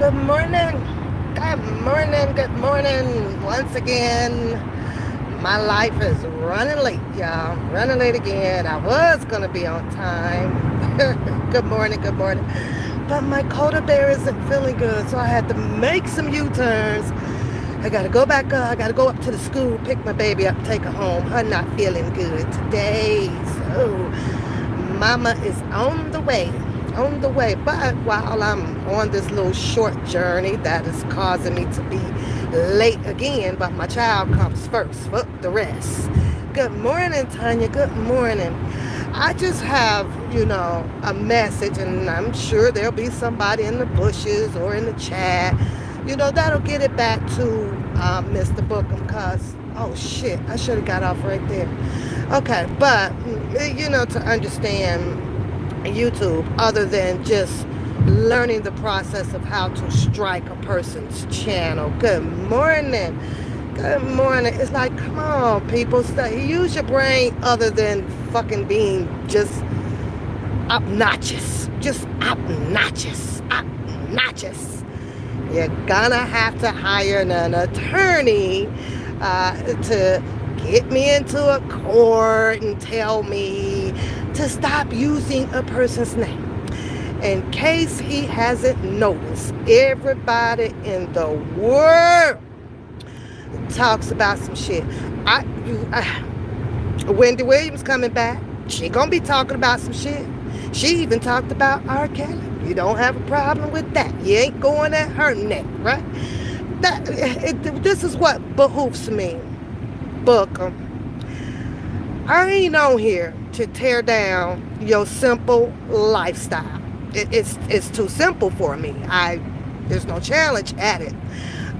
Good morning. Good morning. Good morning. Once again, my life is running late, y'all. Running late again. I was going to be on time. Good morning. Good morning. But my coda bear isn't feeling good, so I had to make some U-turns. I got to go back up. I got to go up to the school, pick my baby up, take her home. Her not feeling good today. So, mama is on the way. On the way. But while I'm on this little short journey that is causing me to be late again, but my child comes first. Fuck the rest. Good morning, Tanya. Good morning. I just have, a message, and I'm sure there'll be somebody in the bushes or in the chat, that'll get it back to Mr. Bookham, because, oh shit, I should have got off right there. Okay, but, to understand YouTube other than just learning the process of how to strike a person's channel. Good morning. Good morning. It's like, come on, people. Use your brain other than fucking being just obnoxious. Just obnoxious. Obnoxious. You're gonna have to hire an attorney to get me into a court and tell me to stop using a person's name. In case he hasn't noticed, everybody in the world talks about some shit. Wendy Williams coming back. She gonna be talking about some shit. She even talked about R. Kelly. You don't have a problem with that. You ain't going at her neck, right? This is what behooves me, Booker. I ain't on here to tear down your simple lifestyle. It's too simple for me. There's no challenge at it.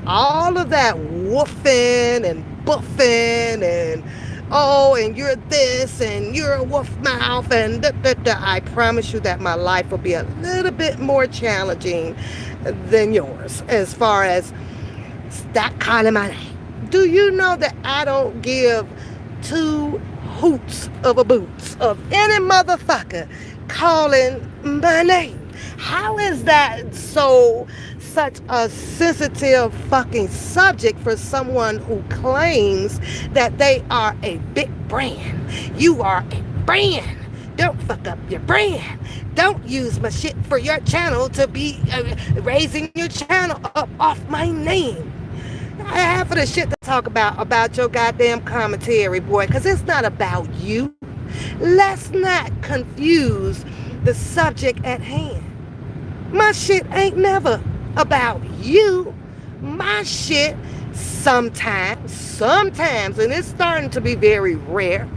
All of that woofing and buffing and and you're this and you're a wolf mouth and I promise you that my life will be a little bit more challenging than yours as far as that kind of money. Do you know that I don't give two hoots of a boots of any motherfucker calling my name? How is that such a sensitive fucking subject for someone who claims that they are a big brand? You are a brand. Don't fuck up your brand. Don't use my shit for your channel to be raising your channel up off my name. I have for the shit to talk about your goddamn commentary, boy, because it's not about you. Let's not confuse the subject at hand. My shit ain't never about you. My shit sometimes, and it's starting to be very rare,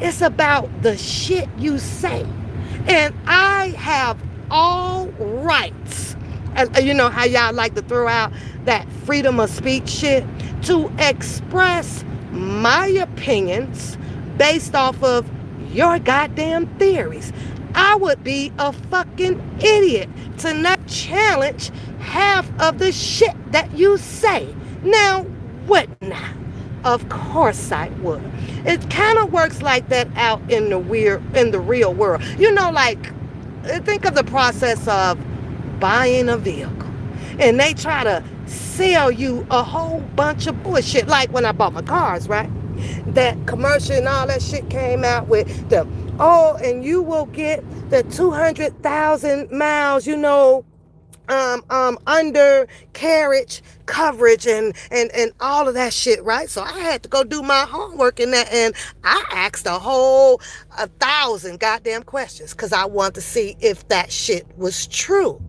it's about the shit you say. And I have all rights. And you know how y'all like to throw out that freedom of speech shit to express my opinions based off of your goddamn theories. I would be a fucking idiot to not challenge half of the shit that you say. Now, what now? Of course I would. It kind of works like that out in the real world. Like, think of the process of buying a vehicle. And they try to sell you a whole bunch of bullshit. Like when I bought my cars, right? That commercial and all that shit came out with and you will get the 200,000 miles, undercarriage coverage and all of that shit, right? So I had to go do my homework in that, and I asked a whole 1,000 goddamn questions because I wanted to see if that shit was true.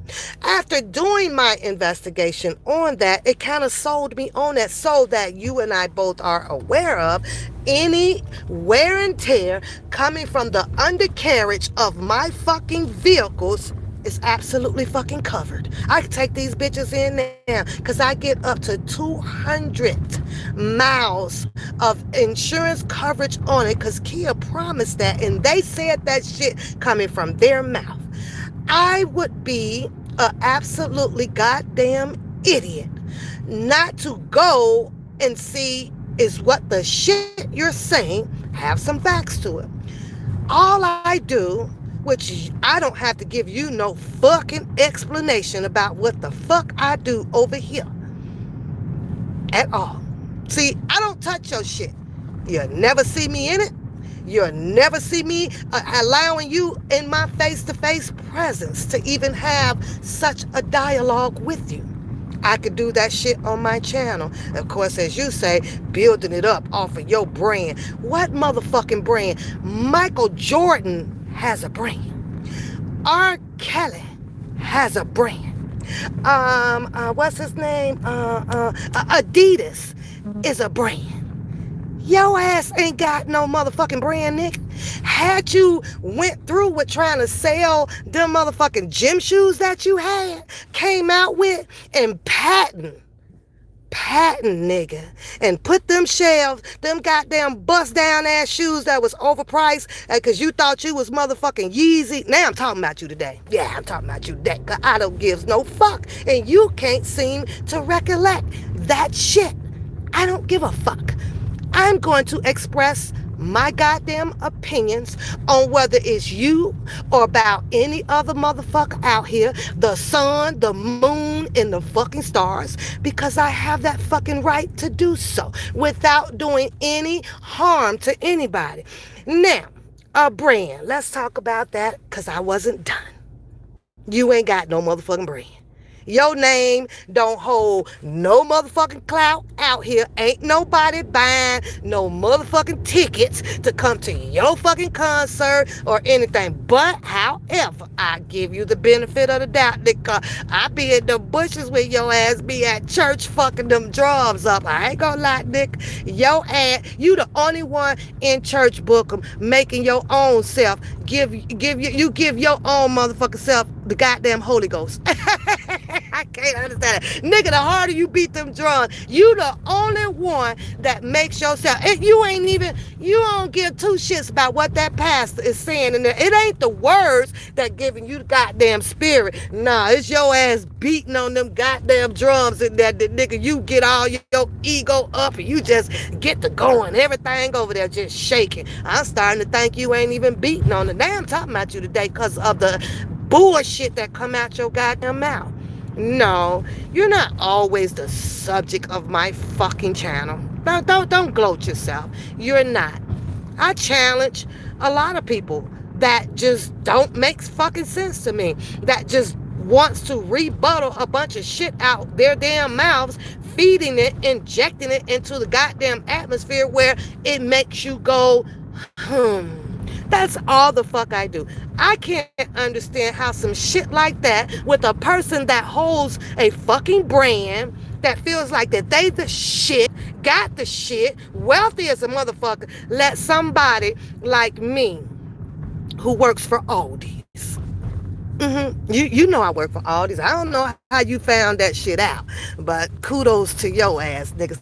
After doing my investigation on that, it kind of sold me on that, so that you and I both are aware of any wear and tear coming from the undercarriage of my fucking vehicles is absolutely fucking covered. I can take these bitches in there because I get up to 200 miles of insurance coverage on it because Kia promised that, and they said that shit coming from their mouth. I would be a absolutely goddamn idiot not to go and see is what the shit you're saying have some facts to it. All I do which I don't have to give you no fucking explanation about what the fuck I do over here at all. See, I don't touch your shit. You'll never see me in it. You'll never see me allowing you in my face-to-face presence to even have such a dialogue with you. I could do that shit on my channel. Of course, as you say, building it up off of your brand. What motherfucking brand? Michael Jordan has a brand. R. Kelly has a brand. What's his name? Adidas is a brand. Your ass ain't got no motherfucking brand, Nick. Had you went through with trying to sell them motherfucking gym shoes that you had, came out with, and patent, nigga, and put them shelves, them goddamn bust down ass shoes that was overpriced because you thought you was motherfucking Yeezy. Now I'm talking about you today. Yeah, I'm talking about you today, because I don't gives no fuck, and you can't seem to recollect that shit. I don't give a fuck. I'm going to express my goddamn opinions on whether it's you or about any other motherfucker out here, the sun, the moon, and the fucking stars, because I have that fucking right to do so without doing any harm to anybody. Now, a brand. Let's talk about that, because I wasn't done. You ain't got no motherfucking brand. Your name don't hold no motherfucking clout out here. Ain't nobody buying no motherfucking tickets to come to your fucking concert or anything. But, however, I give you the benefit of the doubt, because I be in the bushes with your ass be at church fucking them drums up. I ain't gonna lie, Nick. Your ass, you the only one in church bookum making your own self give your own motherfucking self the goddamn Holy Ghost. I can't understand it. Nigga, the harder you beat them drums, you the only one that makes yourself. And you don't give two shits about what that pastor is saying in there. It ain't the words that giving you the goddamn spirit. Nah, it's your ass beating on them goddamn drums and that nigga, you get all your ego up and you just get to going. Everything over there just shaking. I'm starting to think you ain't even beating on it. Now I'm talking about you today because of the bullshit that come out your goddamn mouth. No, you're not always the subject of my fucking channel. Don't gloat yourself. You're not. I challenge a lot of people that just don't make fucking sense to me. That just wants to rebuttal a bunch of shit out their damn mouths, feeding it, injecting it into the goddamn atmosphere where it makes you go, That's all the fuck I do. I can't understand how some shit like that with a person that holds a fucking brand that feels like that they the shit, got the shit, wealthy as a motherfucker, let somebody like me who works for Aldi's. You know I work for Aldi's. I don't know how you found that shit out, but kudos to your ass, niggas.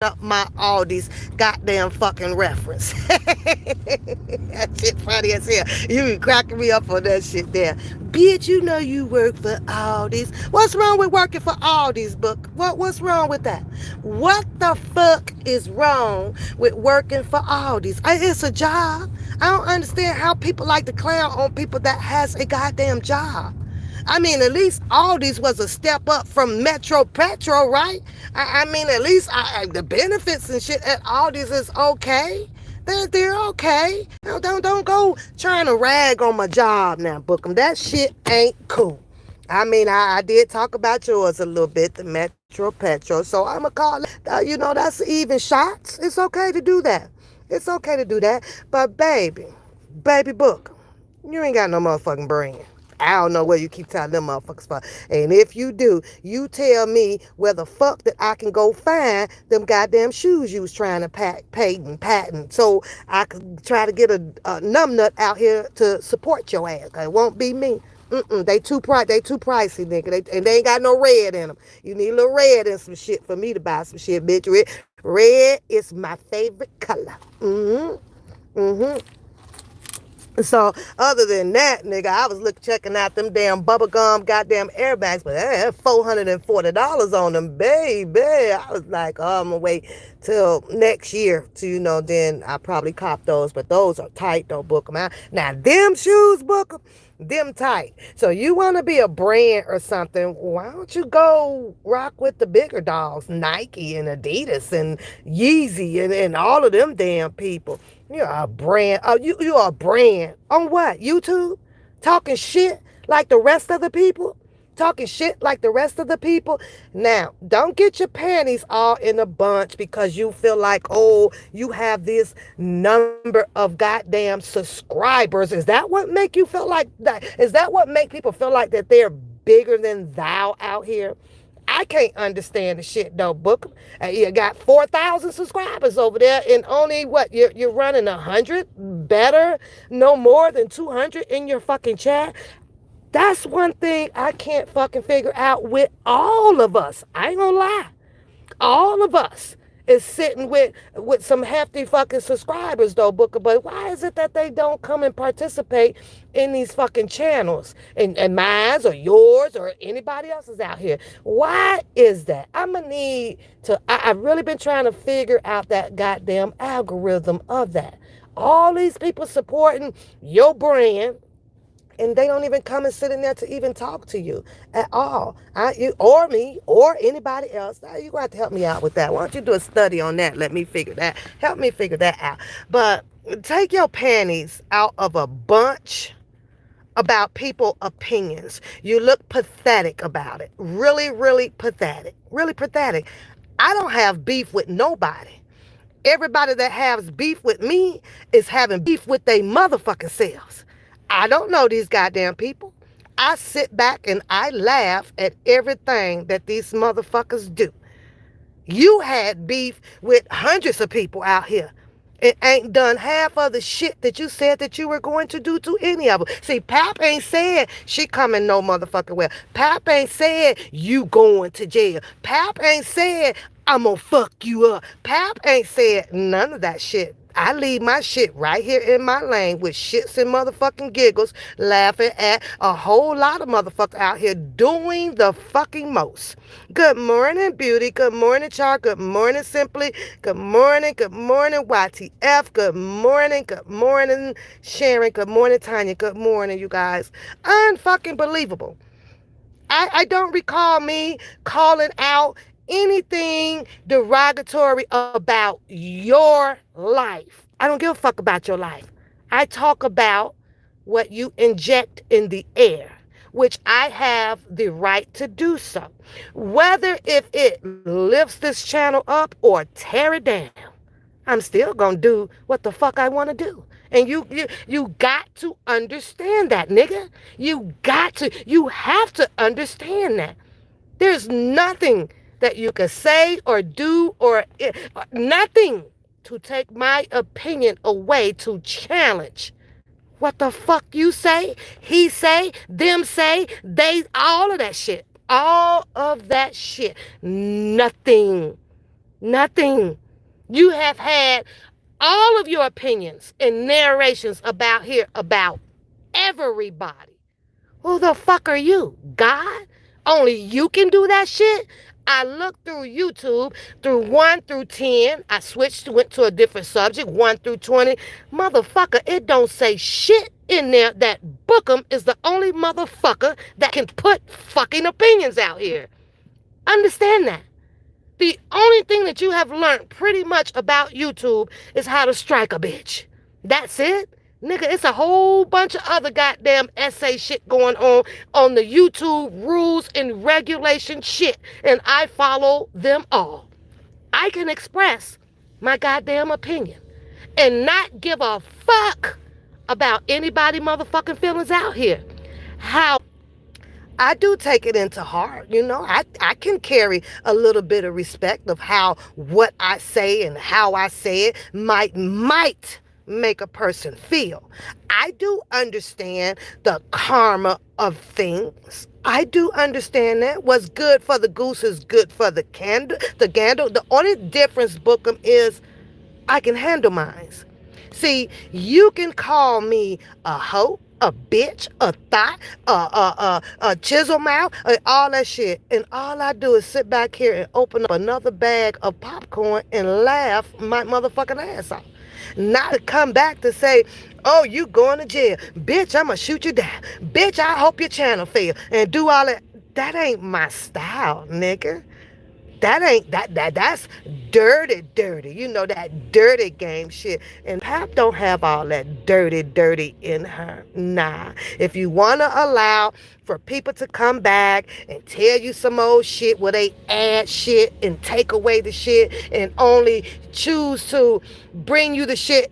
Up my Aldi's goddamn fucking reference. That shit funny as hell. You be cracking me up on that shit there. Bitch, you know you work for Aldi's. What's wrong with working for Aldi's, Book? What's wrong with that? What the fuck is wrong with working for Aldi's? It's a job. I don't understand how people like to clown on people that has a goddamn job. I mean, at least Aldi's was a step up from Metro Petro, right? I mean, at least the benefits and shit at Aldi's is okay. They're okay. Don't go trying to rag on my job now, Bookham. That shit ain't cool. I mean, I did talk about yours a little bit, the Metro Petro. So I'm going to call it, that's even shots. It's okay to do that. It's okay to do that. But baby Book, you ain't got no motherfucking brand. I don't know where you keep telling them motherfuckers for. And if you do, you tell me where the fuck that I can go find them goddamn shoes you was trying to patent, so I could try to get a numbnut out here to support your ass. It won't be me. They too pricey, nigga. And they ain't got no red in them. You need a little red in some shit for me to buy some shit, bitch. Red is my favorite color. So other than that, nigga, I was checking out them damn bubblegum goddamn airbags, but they had $440 on them, baby. I was like, oh, I'm gonna wait till next year to, then I probably cop those. But those are tight, don't book them out. Now them shoes, book them tight. So you want to be a brand or something, why don't you go rock with the bigger dogs, Nike and Adidas and Yeezy and all of them damn people. You're a brand. Oh, you are a brand. On what? YouTube? Talking shit like the rest of the people? Talking shit like the rest of the people? Now, don't get your panties all in a bunch because you feel like, oh, you have this number of goddamn subscribers. Is that what make you feel like that? Is that what make people feel like that they're bigger than thou out here? I can't understand the shit though, Book. You got 4,000 subscribers over there, and only what you're running 100 better, no more than 200 in your fucking chat. That's one thing I can't fucking figure out with all of us. I ain't gonna lie, all of us is sitting with some hefty fucking subscribers though, Booker. But why is it that they don't come and participate in these fucking channels and mine or yours or anybody else's out here? Why is that? I'ma need to. I've really been trying to figure out that goddamn algorithm of that. All these people supporting your brand, and they don't even come and sit in there to even talk to you at all. You or me or anybody else. You're going to have to help me out with that. Why don't you do a study on that? Let me figure that. Help me figure that out. But take your panties out of a bunch about people opinions. You look pathetic about it. Really, really pathetic. Really pathetic. I don't have beef with nobody. Everybody that has beef with me is having beef with their motherfucking selves. I don't know these goddamn people. I sit back and I laugh at everything that these motherfuckers do. You had beef with hundreds of people out here. It ain't done half of the shit that you said that you were going to do to any of them. See, Pap ain't said she coming no motherfucking well. Pap ain't said you going to jail. Pap ain't said I'm gonna fuck you up. Pap ain't said none of that shit. I leave my shit right here in my lane with shits and motherfucking giggles, laughing at a whole lot of motherfuckers out here doing the fucking most. Good morning, Beauty. Good morning, Char. Good morning, Simply. Good morning, YTF. Good morning, Sharon. Good morning, Tanya. Good morning, you guys. Unfucking believable. I don't recall me calling out anything derogatory about your life. I don't give a fuck about your life. I talk about what you inject in the air, which I have the right to do so. Whether if it lifts this channel up or tear it down, I'm still gonna do what the fuck I want to do. And you got to understand that, nigga. You have to understand that. There's nothing that you can say or do or nothing to take my opinion away to challenge what the fuck you say, he say, them say, they, all of that shit. All of that shit. Nothing. Nothing. You have had all of your opinions and narrations about here about everybody. Who the fuck are you? God? Only you can do that shit? I looked through YouTube through 1 through 10. I went to a different subject, 1 through 20. Motherfucker, it don't say shit in there that Bookham is the only motherfucker that can put fucking opinions out here. Understand that. The only thing that you have learned pretty much about YouTube is how to strike a bitch. That's it. Nigga, it's a whole bunch of other goddamn essay shit going on the YouTube rules and regulation shit, and I follow them all. I can express my goddamn opinion and not give a fuck about anybody motherfucking feelings out here. How I do take it into heart, I can carry a little bit of respect of how what I say and how I say it might make a person feel. I do understand the karma of things. I do understand that. What's good for the goose is good for the gander. The only difference, Bookham, is I can handle mine. See, you can call me a hoe, a bitch, a thought, a chisel mouth, all that shit. And all I do is sit back here and open up another bag of popcorn and laugh my motherfucking ass off. Not to come back to say, oh, you going to jail. Bitch, I'ma shoot you down. Bitch, I hope your channel fail. And do all that. That ain't my style, nigga. That ain't that's dirty. You know that dirty game shit. And Pap don't have all that dirty in her. Nah. If you wanna allow for people to come back and tell you some old shit where they add shit and take away the shit and only choose to bring you the shit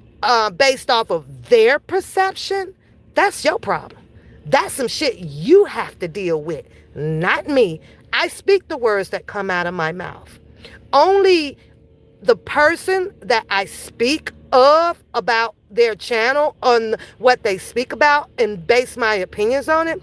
based off of their perception, that's your problem. That's some shit you have to deal with, not me. I speak the words that come out of my mouth. Only the person that I speak of about their channel, on what they speak about, and base my opinions on it,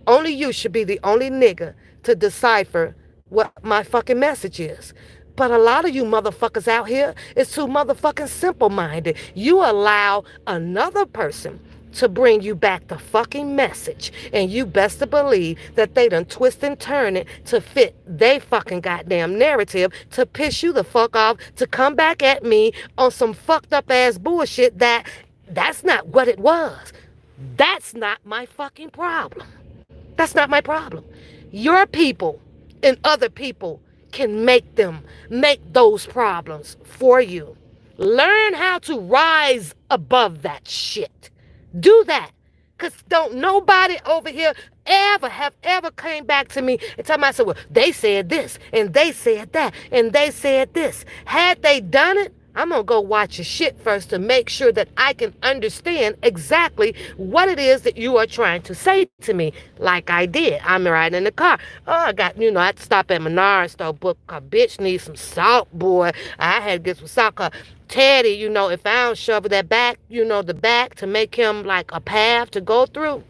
only you should be the only nigga to decipher what my fucking message is. But a lot of you motherfuckers out here is too motherfucking simple-minded. You allow another person to bring you back the fucking message. And you best to believe that they done twist and turn it to fit they fucking goddamn narrative to piss you the fuck off, to come back at me on some fucked up ass bullshit that's not what it was. That's not my fucking problem. That's not my problem. Your people and other people can make those problems for you. Learn how to rise above that shit. Do that. Because don't nobody over here ever came back to me and tell me, I said, well, they said this, and they said that, and they said this. Had they done it, I'm going to go watch your shit first to make sure that I can understand exactly what it is that you are trying to say to me, like I did. I'm riding in the car. Oh, I got, I had to stop at Menards store, book a bitch needs some salt, boy. I had to get some salt. Teddy, if I don't shovel that back, the back to make him like a path to go through,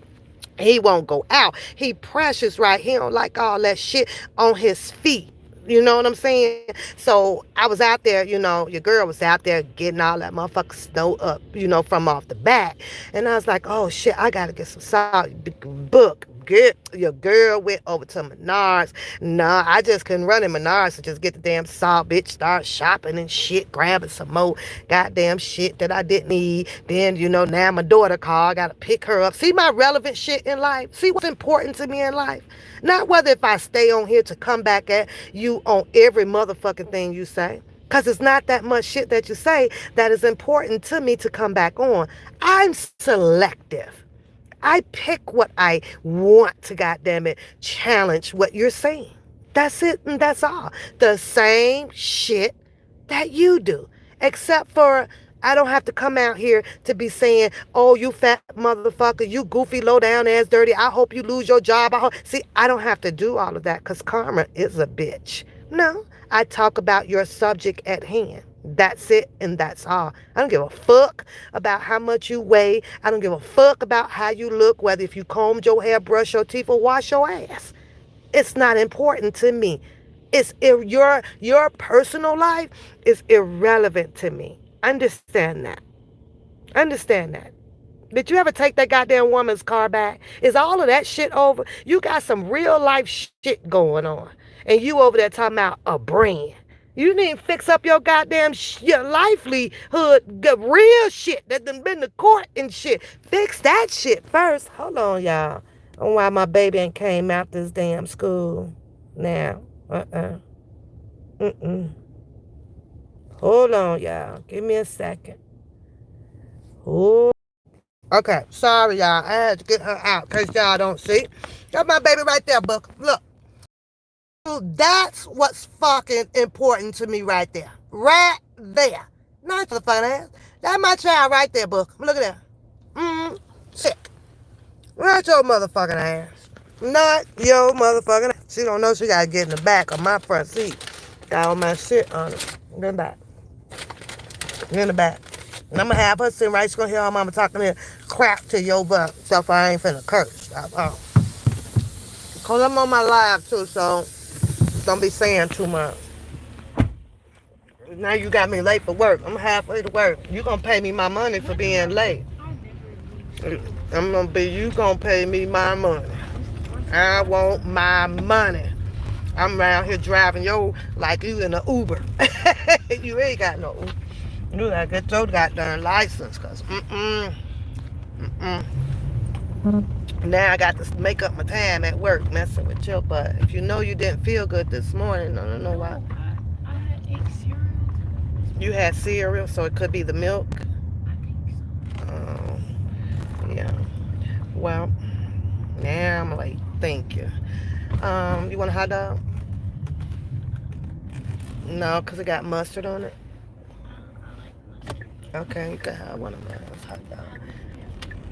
he won't go out. He precious, right? He don't like all that shit on his feet. You know what I'm saying? So I was out there, your girl was out there getting all that motherfucking snow up, from off the back. And I was like, oh shit, I gotta get some salt. Book. Get your girl went over to Menards. Nah, I just couldn't run in Menards to just get the damn salt, bitch. Start shopping and shit, grabbing some more goddamn shit that I didn't need. Then, now my daughter called. I gotta pick her up. See my relevant shit in life? See what's important to me in life? Not whether if I stay on here to come back at you on every motherfucking thing you say. Because it's not that much shit that you say that is important to me to come back on. I'm selective. I pick what I want to, goddamn it, challenge what you're saying. That's it, and that's all. The same shit that you do. Except for I don't have to come out here to be saying, oh, you fat motherfucker, you goofy, low down ass dirty, I hope you lose your job. See, I don't have to do all of that because karma is a bitch. No, I talk about your subject at hand. That's it, and that's all. I don't give a fuck about how much you weigh. I don't give a fuck about how you look, whether if you combed your hair, brush your teeth, or wash your ass. It's not important to me. It's your personal life is irrelevant to me. Understand that. Understand that. Did you ever take that goddamn woman's car back? Is all of that shit over? You got some real life shit going on, and you over there talking about a brand. You need to fix up your goddamn your livelihood, the real shit that done been to court and shit. Fix that shit first. Hold on, y'all. On why my baby ain't came out this damn school now. Hold on, y'all. Give me a second. Oh. Okay, sorry, y'all. I had to get her out because y'all don't see. Got my baby right there, Book. Look. That's what's fucking important to me right there. Right there. Not the fucking ass. That's my child right there, Book. Look at that. Sick. Not your motherfucking ass. Not your motherfucking ass. She don't know she gotta get in the back of my front seat. Got all my shit on it. In the back. In the back. And I'm gonna have her sitting right. She's gonna hear her mama talking here crap to your butt. So if I ain't finna curse. Cause I'm on my live too, so don't be saying too much. Now you got me late for work. I'm halfway to work. You gonna pay me my money for being late. You gonna pay me my money. I want my money. I'm around here driving yo like you in an Uber. You ain't got no Uber. You gotta get your goddamn license, cause mm. Now I got to make up my time at work messing with you. But if you know you didn't feel good this morning, I don't know why. I had egg cereal. You had cereal, so it could be the milk. I think Oh, yeah. Well, now I'm like, thank you. You want a hot dog? No, cause it got mustard on it. I like mustard. Okay, you can have one of those hot dogs.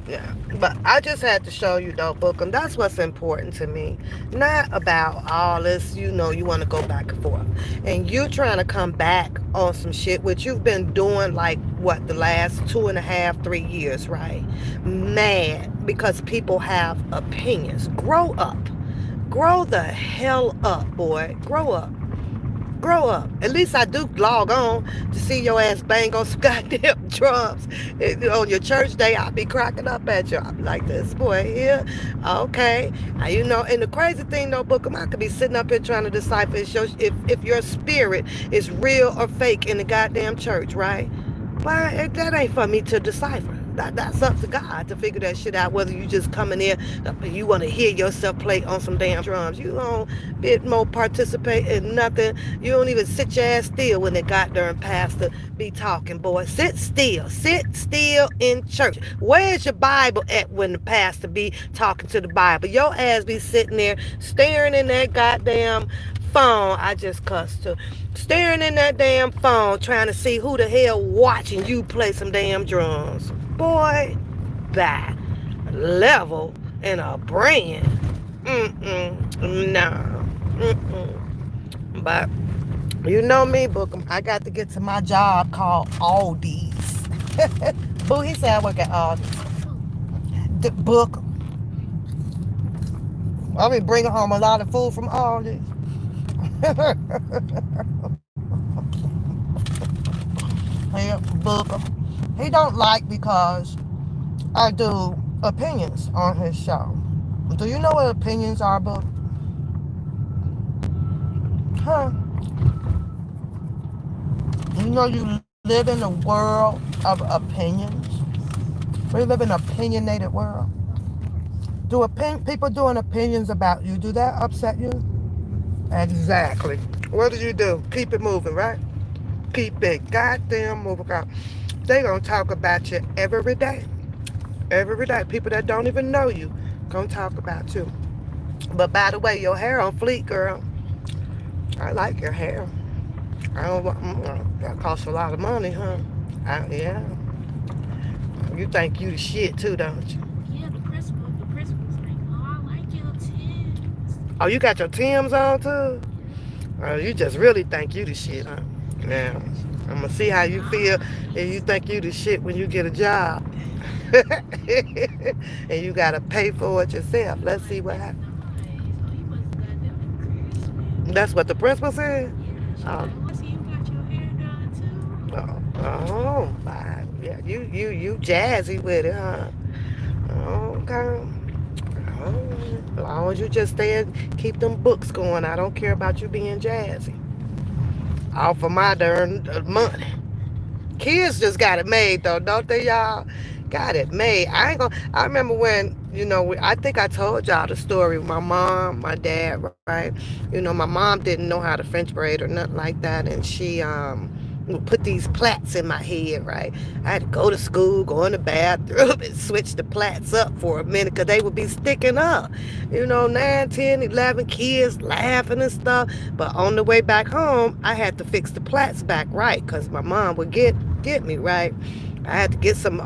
Yeah, but I just had to show you though, Bookham. That's what's important to me. Not about all this, you want to go back and forth. And you trying to come back on some shit, which you've been doing like, what, the last 2.5, 3 years, right? Mad because people have opinions. Grow up. Grow the hell up, boy. Grow up. Grow up. At least I do log on to see your ass bang on some goddamn drums. On your church day, I'll be cracking up at you. I'll be like, this boy here, okay. And the crazy thing though, Bookham, I could be sitting up here trying to decipher if your spirit is real or fake in the goddamn church, right? But that ain't for me to decipher. That's up to God to figure that shit out. Whether you just coming in, you want to hear yourself play on some damn drums. You don't bit more participate in nothing. You don't even sit your ass still when the goddamn pastor be talking, boy. Sit still. Sit still in church. Where's your Bible at when the pastor be talking to the Bible? Your ass be sitting there staring in that goddamn phone. I just cussed too. Staring in that damn phone trying to see who the hell watching you play some damn drums. Boy, that level and a brand. No. But you know me, Bookham. I got to get to my job called Aldi's. Boo, he said I work at Aldi's. The Bookham. I'll be bringing home a lot of food from Aldi's. Yeah, Bookham. He don't like because I do opinions on his show. Do you know what opinions are, Book? Huh? You know you live in a world of opinions. We live in an opinionated world. People doing opinions about you, do that upset you? Exactly. What do you do? Keep it moving, right? Keep it goddamn moving. They gonna talk about you every day. Every day. People that don't even know you gonna talk about you. But by the way, your hair on fleek, girl. I like your hair. I don't want that costs a lot of money, huh? Yeah. You think you the shit too, don't you? Yeah, the principal's like, oh, I like your Tims. Oh, you got your Tims on too? Oh, you just really think you the shit, huh? Yeah. I'm gonna see how you feel if you think you the shit when you get a job. And you gotta pay for it yourself. Let's see what happens. Nice. Oh, you must have got them from Christmas. That's what the principal said? Yeah, she's Oh, like, oh, so you got your hair done too? oh, fine. Yeah, you jazzy with it, huh? Okay. Oh, as long as you just stay and keep them books going, I don't care about you being jazzy. All for my darn money. Kids just got it made though, don't they, y'all? Got it made. I remember when, I think I told y'all the story with my mom, my dad, right? My mom didn't know how to French braid or nothing like that, and she would put these plaits in my head, right? I had to go to school, go in the bathroom, and switch the plaits up for a minute because they would be sticking up. 9, 10, 11 kids laughing and stuff. But on the way back home, I had to fix the plaits back right because my mom would get me, right? I had to get some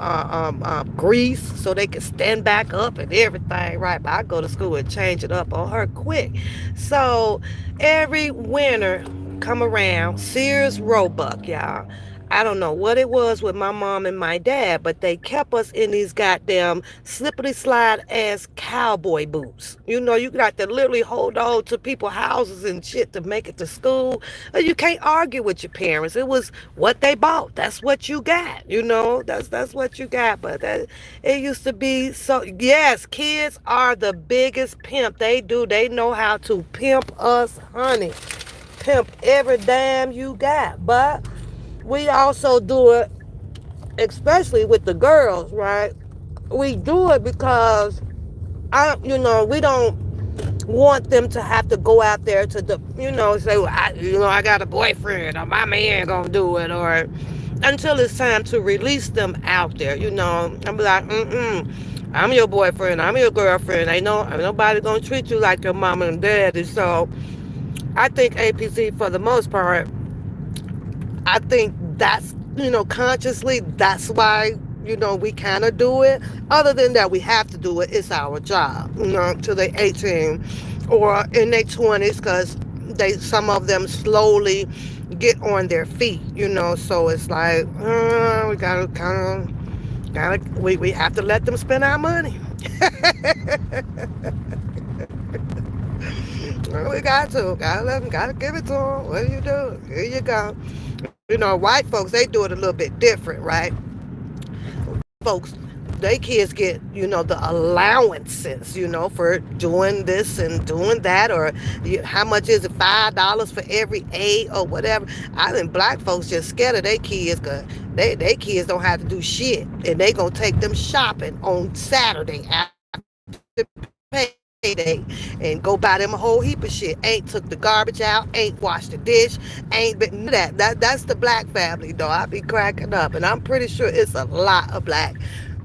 grease so they could stand back up and everything, right? But I go to school and change it up on her quick. So every winter come around, Sears Roebuck, y'all. I don't know what it was with my mom and my dad, but they kept us in these goddamn slippery slide ass cowboy boots. You know, you got to literally hold on to people's houses and shit to make it to school. You can't argue with your parents. It was what they bought. That's what you got. You know, that's what you got. But it used to be so. Yes, kids are the biggest pimp. They do. They know how to pimp us, honey. Pimp every damn you got, but we also do it, especially with the girls, right? We do it because we don't want them to have to go out there to say, well, I got a boyfriend, or my man gonna do it, or until it's time to release them out there. I'm like, I'm your boyfriend, I'm your girlfriend. Ain't nobody gonna treat you like your mama and daddy. So I think APC, for the most part, I think that's, consciously, that's why, we kind of do it. Other than that, we have to do it. It's our job, till they 18 or in their 20s, because some of them slowly get on their feet, so it's like, we gotta we have to let them spend our money. Gotta let them, gotta give it to them. What do you do? Here you go. White folks, they do it a little bit different, right? Folks, they kids get, the allowances, for doing this and doing that, or how much is it, $5 for every A or whatever. I think black folks just scared of their kids, because they kids don't have to do shit, and they gonna take them shopping on Saturday after payday and go buy them a whole heap of shit. Ain't took the garbage out, ain't washed the dish, ain't been none of that's the black family, though. I be cracking up, and I'm pretty sure it's a lot of black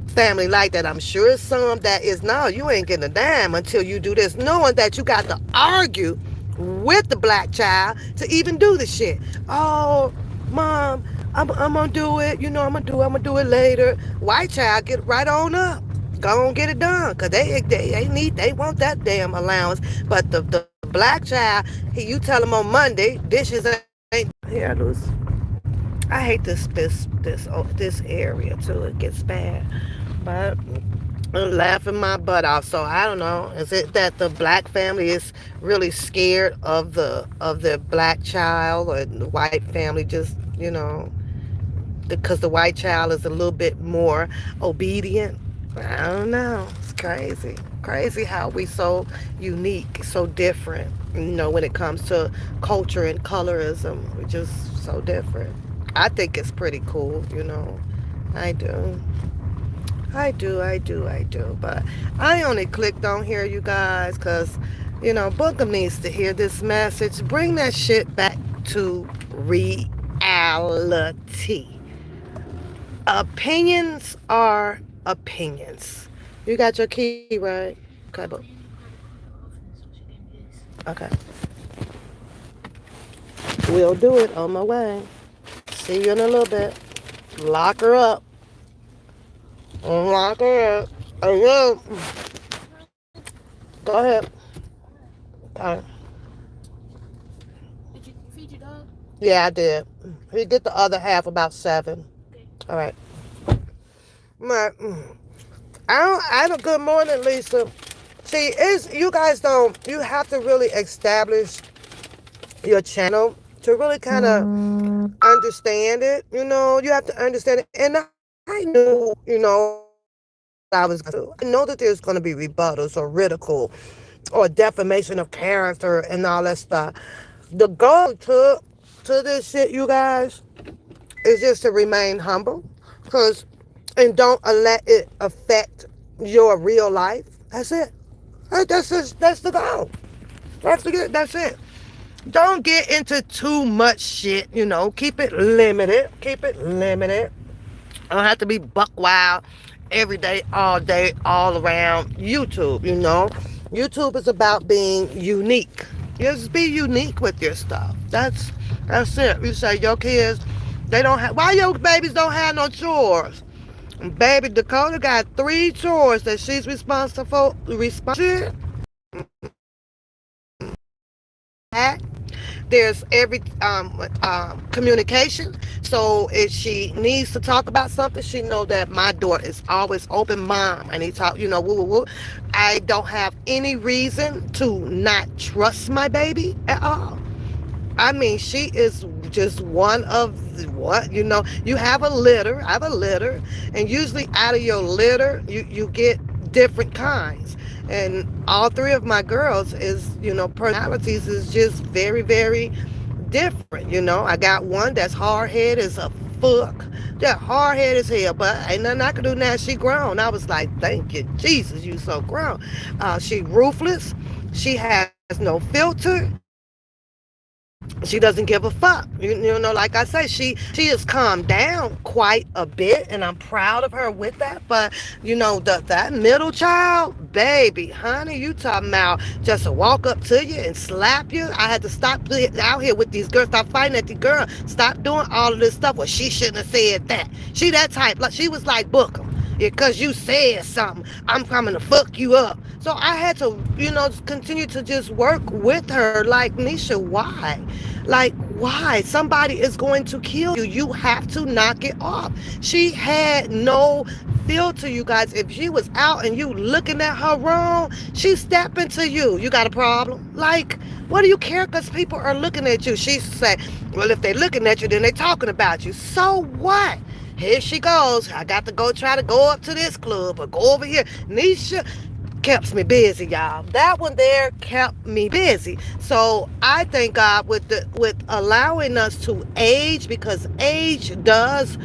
family like that. I'm sure it's some that is, no, you ain't getting a dime until you do this, knowing that you got to argue with the black child to even do the shit. Oh, mom, I'm gonna do it. I'm gonna do it later. White child, get right on up. Go on, get it done, cause they want that damn allowance. But the black child, you tell them on Monday, dishes ain't here. I hate this area too. It gets bad, but I'm laughing my butt off. So I don't know. Is it that the black family is really scared of the black child, or the white family just because the white child is a little bit more obedient? I don't know. It's crazy. Crazy how we so unique, so different. When it comes to culture and colorism, we just so different. I think it's pretty cool. I do. I do. But I only clicked on here, you guys, because, Bookham needs to hear this message. Bring that shit back to reality. Opinions are opinions. You got your key, right? Okay, but okay. We'll do it on my way. See you in a little bit. Lock her up. Lock her up. Oh, go ahead. Okay. Did you feed your dog? Yeah, I did. You get the other half about 7. Okay. All right. I don't. Good morning, Lisa. See, you guys don't. You have to really establish your channel to really kind of understand it. You have to understand it. And I knew, I was going to. I know that there's going to be rebuttals or ridicule or defamation of character and all that stuff. The goal to this shit, you guys, is just to remain humble, and don't let it affect your real life. That's it. That's the goal. That's it. Don't get into too much shit. Keep it limited. Keep it limited. I don't have to be buck wild every day, all around YouTube. YouTube is about being unique. Just be unique with your stuff. That's it. You say your kids, they don't have. Why your babies don't have no chores? Baby Dakota got 3 chores that she's responsible for. there's every communication. So if she needs to talk about something, she know that my door is always open. Mom, I need to talk. Woo, woo, woo. I don't have any reason to not trust my baby at all. I mean, she is just one of what You have a litter. I have a litter, and usually out of your litter, you get different kinds. And all three of my girls is personalities is just very very different. I got one that's hard head as a fuck. That hard head as hell, but ain't nothing I can do now. She grown. I was like, thank you, Jesus, you so grown. She ruthless. She has no filter. She doesn't give a fuck. Like I say, she has calmed down quite a bit, and I'm proud of her with that. But that middle child, baby, honey, you talking about just to walk up to you and slap you. I had to stop out here with these girls, stop fighting at the girl, stop doing all of this stuff. Well, she shouldn't have said that. She that type, like she was like Booker. Because you said something, I'm coming to fuck you up. So I had to, continue to just work with her. Like, Nisha, why? Like, why? Somebody is going to kill you. You have to knock it off. She had no filter, you guys. If she was out and you looking at her wrong, she step into you. You got a problem? Like, what do you care? Because people are looking at you. She say, well, if they looking at you, then they talking about you. So what? Here she goes. I got to go try to go up to this club or go over here. Nisha kept me busy, y'all. That one there kept me busy. So I thank God with allowing us to age, because age does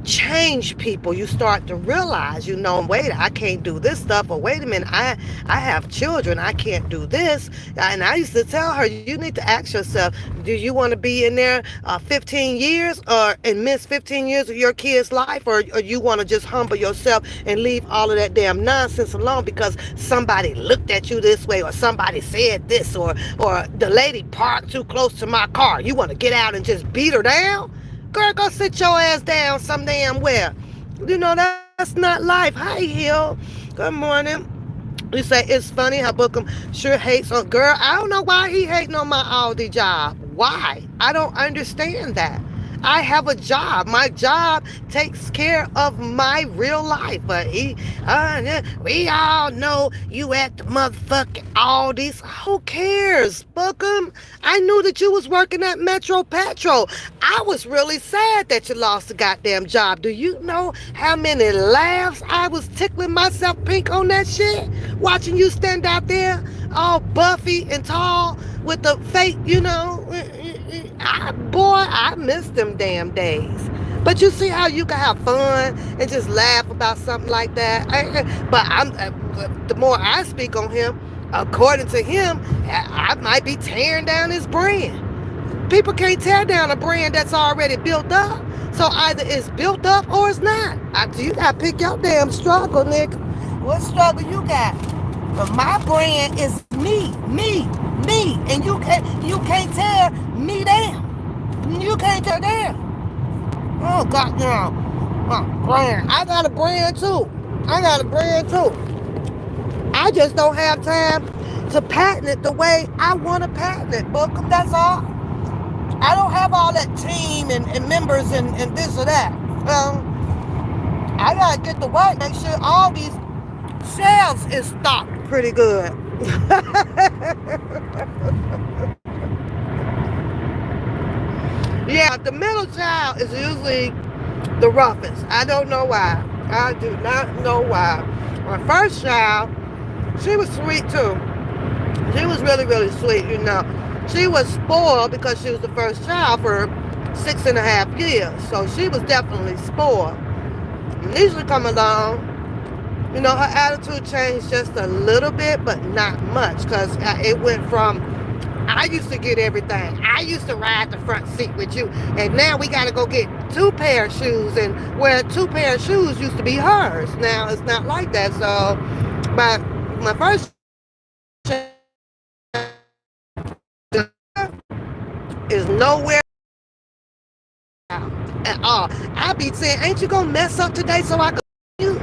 change people. You start to realize, wait, I can't do this stuff, or wait a minute, I have children, I can't do this. And I used to tell her, you need to ask yourself, do you want to be in there 15 years or and miss 15 years of your kid's life, or you want to just humble yourself and leave all of that damn nonsense alone because somebody looked at you this way, or somebody said this, or the lady parked too close to my car. You want to get out and just beat her down? Girl, go sit your ass down some damn where. That's not life. Hi, Hill. Good morning. You say it's funny how Bookham sure hates on. Girl, I don't know why he hating on my Aldi job. Why? I don't understand that. I have a job. My job takes care of my real life. But we all know you at the motherfucking Aldi's. Who cares, Bookham? I knew that you was working at Metro Petrol. I was really sad that you lost the goddamn job. Do you know how many laughs I was tickling myself pink on that shit? Watching you stand out there all buffy and tall with the fake, I miss them damn days. But you see how you can have fun and just laugh about something like that. The more I speak on him, according to him, I might be tearing down his brand. People can't tear down a brand that's already built up. So either it's built up or it's not. You gotta pick your damn struggle, nigga. What struggle you got? But my brand is me, and you can't tear me down. You can't tear down. Oh God, no. My brand. I got a brand too. I just don't have time to patent it the way I want to patent it, book. That's all. I don't have all that team and members and this or that. I gotta get to work, make sure all these shelves is stocked pretty good. Yeah, the middle child is usually the roughest. I don't know why. I do not know why. My first child, she was sweet too. She was really, really sweet. She was spoiled because she was the first child for 6.5 years. So she was definitely spoiled. Initially come along, her attitude changed just a little bit, but not much, because it went from, I used to get everything. I used to ride the front seat with you, and now we got to go get 2 pair of shoes, and where 2 pair of shoes used to be hers. Now it's not like that. So my first is nowhere at all. I be saying, ain't you gonna mess up today so I can you?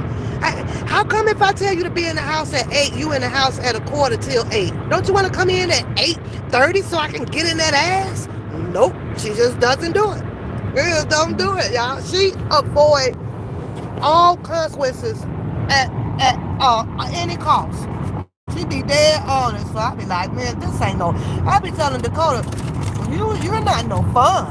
How come if I tell you to be in the house at 8, you in the house at a quarter till 8? Don't you want to come in at 8:30 so I can get in that ass? Nope, she just doesn't do it. She just don't do it, y'all. She avoid all consequences at any cost. She be dead honest, so I be like, man, this ain't no. I be telling Dakota, you're not no fun.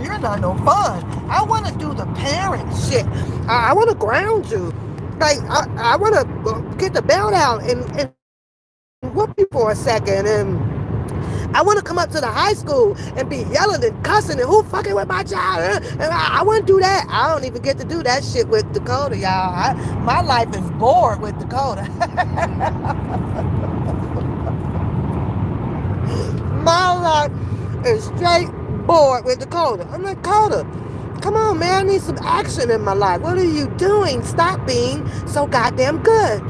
You're not no fun. I want to do the parent shit. I want to ground you. Like I want to get the belt out and whoop you for a second and I want to come up to the high school and be yelling and cussing and who fucking with my child. And I want to do that. I don't even get to do that shit with Dakota, y'all. My life is bored with Dakota. My life is straight bored with Dakota. I'm like, Dakota, come on, man. I need some action in my life. What are you doing? Stop being so goddamn good.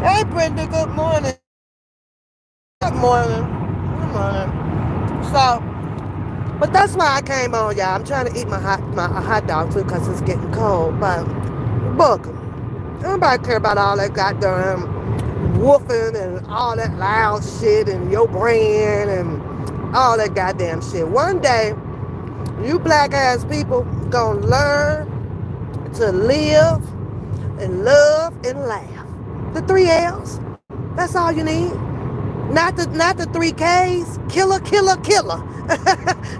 Hey, Brenda. Good morning. Good morning. Good morning. So, but that's why I came on, y'all. I'm trying to eat my hot dog too because it's getting cold. But book 'em. Nobody care about all that goddamn woofing and all that loud shit and your brand and all that goddamn shit. One day, you black ass people gonna learn to live and love and laugh. The 3 L's. That's all you need. Not the 3 K's. Killer, killer, killer.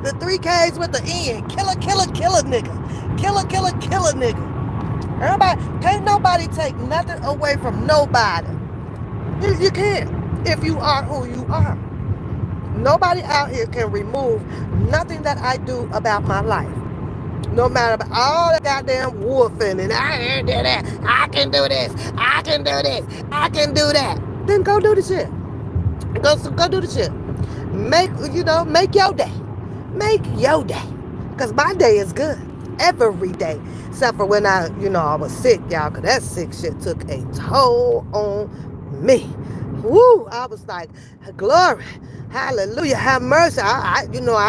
The 3 K's with the N. Killer, killer, killer nigga. Killer, killer, killer nigga. Everybody, can't nobody take nothing away from nobody. You can't if you are who you are. Nobody out here can remove nothing that I do about my life. No matter about all that goddamn woofing and I can do that, I can do this, I can do this, I can do that. Then go do the shit. Go do the shit. Make your day. Make your day. Because my day is good. Every day. Except for when I was sick, y'all. Because that sick shit took a toll on me. Woo! I was like, glory, hallelujah, have mercy. I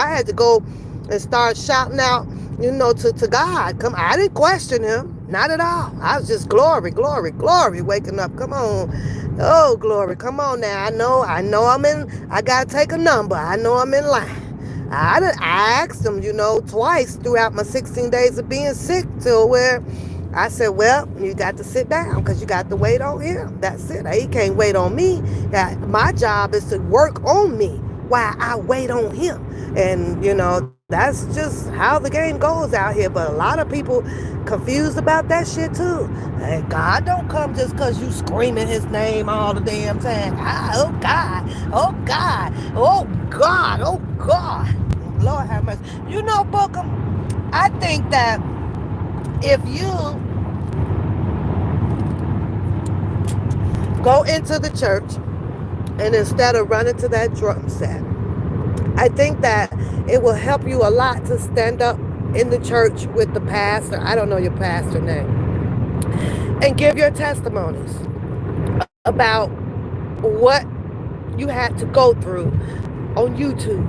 had to go and start shouting out, to God. Come, I didn't question him, not at all. I was just glory, glory, glory, waking up. Come on, oh glory, come on now. I know I gotta take a number. I know I'm in line. I asked him, twice throughout my 16 days of being sick till where I said, well, you got to sit down because you got to wait on him. That's it. He can't wait on me. My job is to work on me while I wait on him. And, that's just how the game goes out here. But a lot of people confused about that shit too. Hey, God don't come just because you screaming his name all the damn time. Oh, God. Oh, God. Oh, God. Oh, God. Lord have mercy. Bookham, I think that if you go into the church and instead of running to that drum set, I think that it will help you a lot to stand up in the church with the pastor. I don't know your pastor name. And give your testimonies about what you had to go through on YouTube.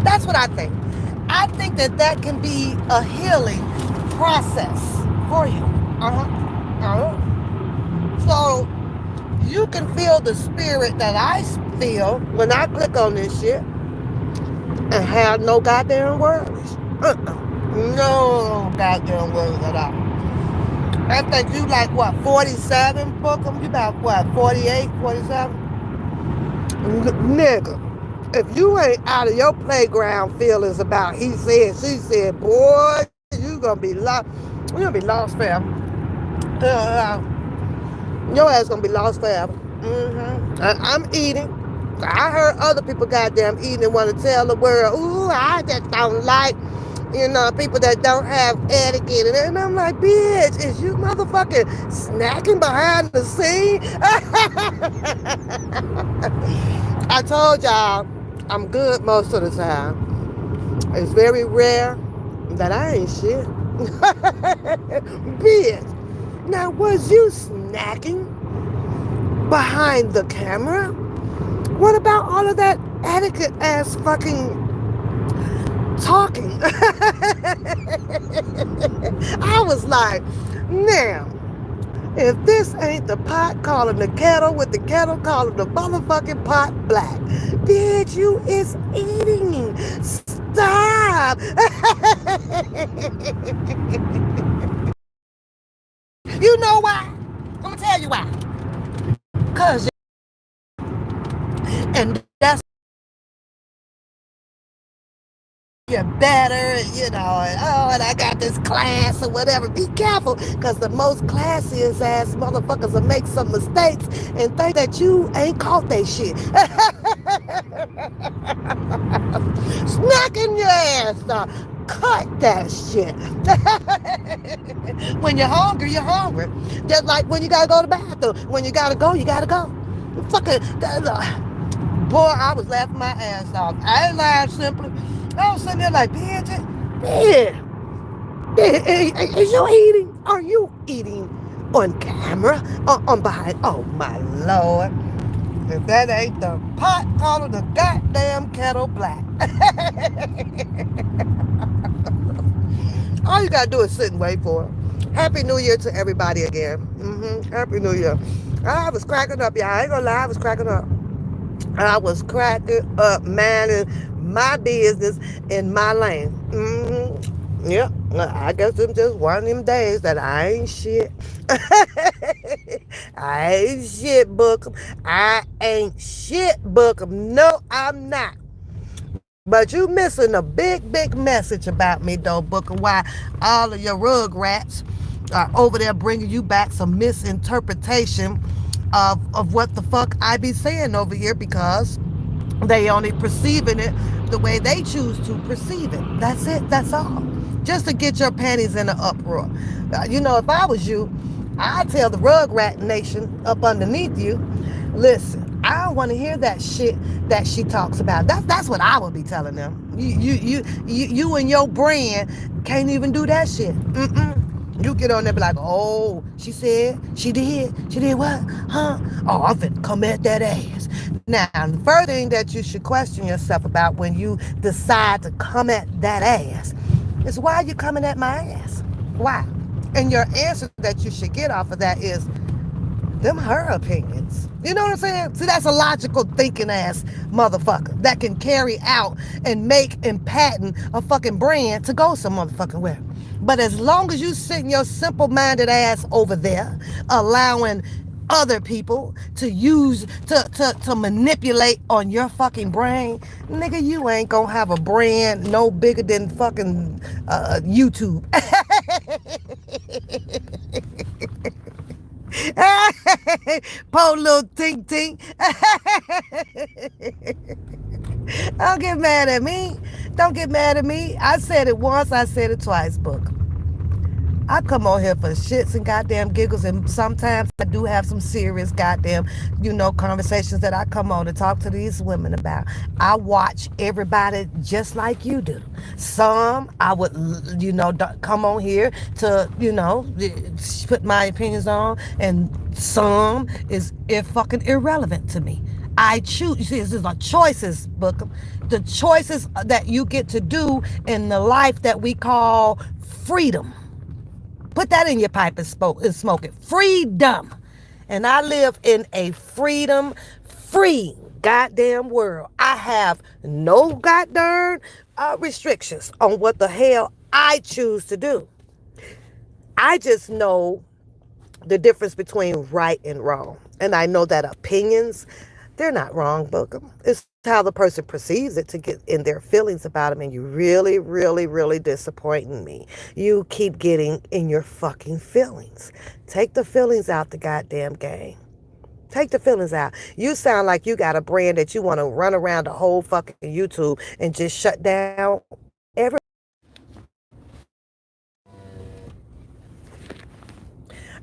That's what I think. I think that can be a healing process for you. So you can feel the spirit that I feel when I click on this shit and have no goddamn worries. No goddamn worries at all. I think you like, what, 47, Bookham? You about, what, 48, 47? Nigga, if you ain't out of your playground feelings about he said, she said, boy, you gonna be lost. You're gonna be lost forever. Your ass gonna be lost forever. I'm eating. I heard other people goddamn eating and want to tell the world, ooh, I just don't like, people that don't have etiquette. And I'm like, bitch, is you motherfucking snacking behind the scene? I told y'all, I'm good most of the time. It's very rare that I ain't shit. Bitch. Now, was you snacking behind the camera? What about all of that etiquette ass fucking talking. I was like, now, if this ain't the pot calling the kettle with the kettle calling the motherfucking pot black, bitch, you is eating. Stop. You know why? I'm gonna tell you why. Cause and that's you're better, you know, and oh, and I got this class or whatever. Be careful, because the most classiest ass motherfuckers will make some mistakes and think that you ain't caught that shit. Smacking your ass off. Cut that shit. When you're hungry, you're hungry. Just like when you gotta go to the bathroom. When you gotta go, you gotta go. Fucking, boy, I was laughing my ass off. I ain't lying simply. I was sitting there like, bitch, yeah. Is you eating? Are you eating on camera? On behind? Oh my lord. If that ain't the pot calling the goddamn kettle black. All you gotta do is sit and wait for it. Happy New Year to everybody again. Happy New Year. I was cracking up, y'all. I ain't gonna lie, I was cracking up. I was cracking up, man, in my business in my lane. Yep. I guess it's just one of them days that I ain't shit. I ain't shit, Bookham. I ain't shit, Bookham. No, I'm not. But you missing a big, big message about me, though, Bookham. Why all of your rugrats are over there bringing you back some misinterpretation of what the fuck I be saying over here, because they only perceiving it the way they choose to perceive it. That's it. That's all. Just to get your panties in an uproar. You know, if I was you, I'd tell the Rugrat Nation up underneath you, listen, I don't want to hear that shit that she talks about. That's what I would be telling them. You and your brand can't even do that shit. You get on there and be like, oh, she did what? Huh? Oh, I'm finna come at that ass. Now, the first thing that you should question yourself about when you decide to come at that ass is, why are you coming at my ass? Why? And your answer that you should get off of that is, them her opinions. You know what I'm saying? See, that's a logical thinking ass motherfucker that can carry out and make and patent a fucking brand to go some motherfucking where. But as long as you sitting your simple-minded ass over there, allowing other people to use to manipulate on your fucking brain, nigga, you ain't gonna have a brand no bigger than fucking YouTube. Po little tink tink. Don't get mad at me. Don't get mad at me. I said it once, I said it twice, Book. I come on here for shits and goddamn giggles, and sometimes I do have some serious goddamn, conversations that I come on to talk to these women about. I watch everybody just like you do. Some I would, come on here to, put my opinions on, and some is fucking irrelevant to me. I choose. You see, this is a choices, Book. The choices that you get to do in the life that we call freedom. Put that in your pipe and smoke it. Freedom. And I live in a freedom-free goddamn world. I have no goddamn restrictions on what the hell I choose to do. I just know the difference between right and wrong. And I know that opinions, they're not wrong, Bookham. It's how the person perceives it to get in their feelings about them. And you really, really, really disappointing me. You keep getting in your fucking feelings. Take the feelings out the goddamn game. Take the feelings out. You sound like you got a brand that you want to run around the whole fucking YouTube and just shut down every.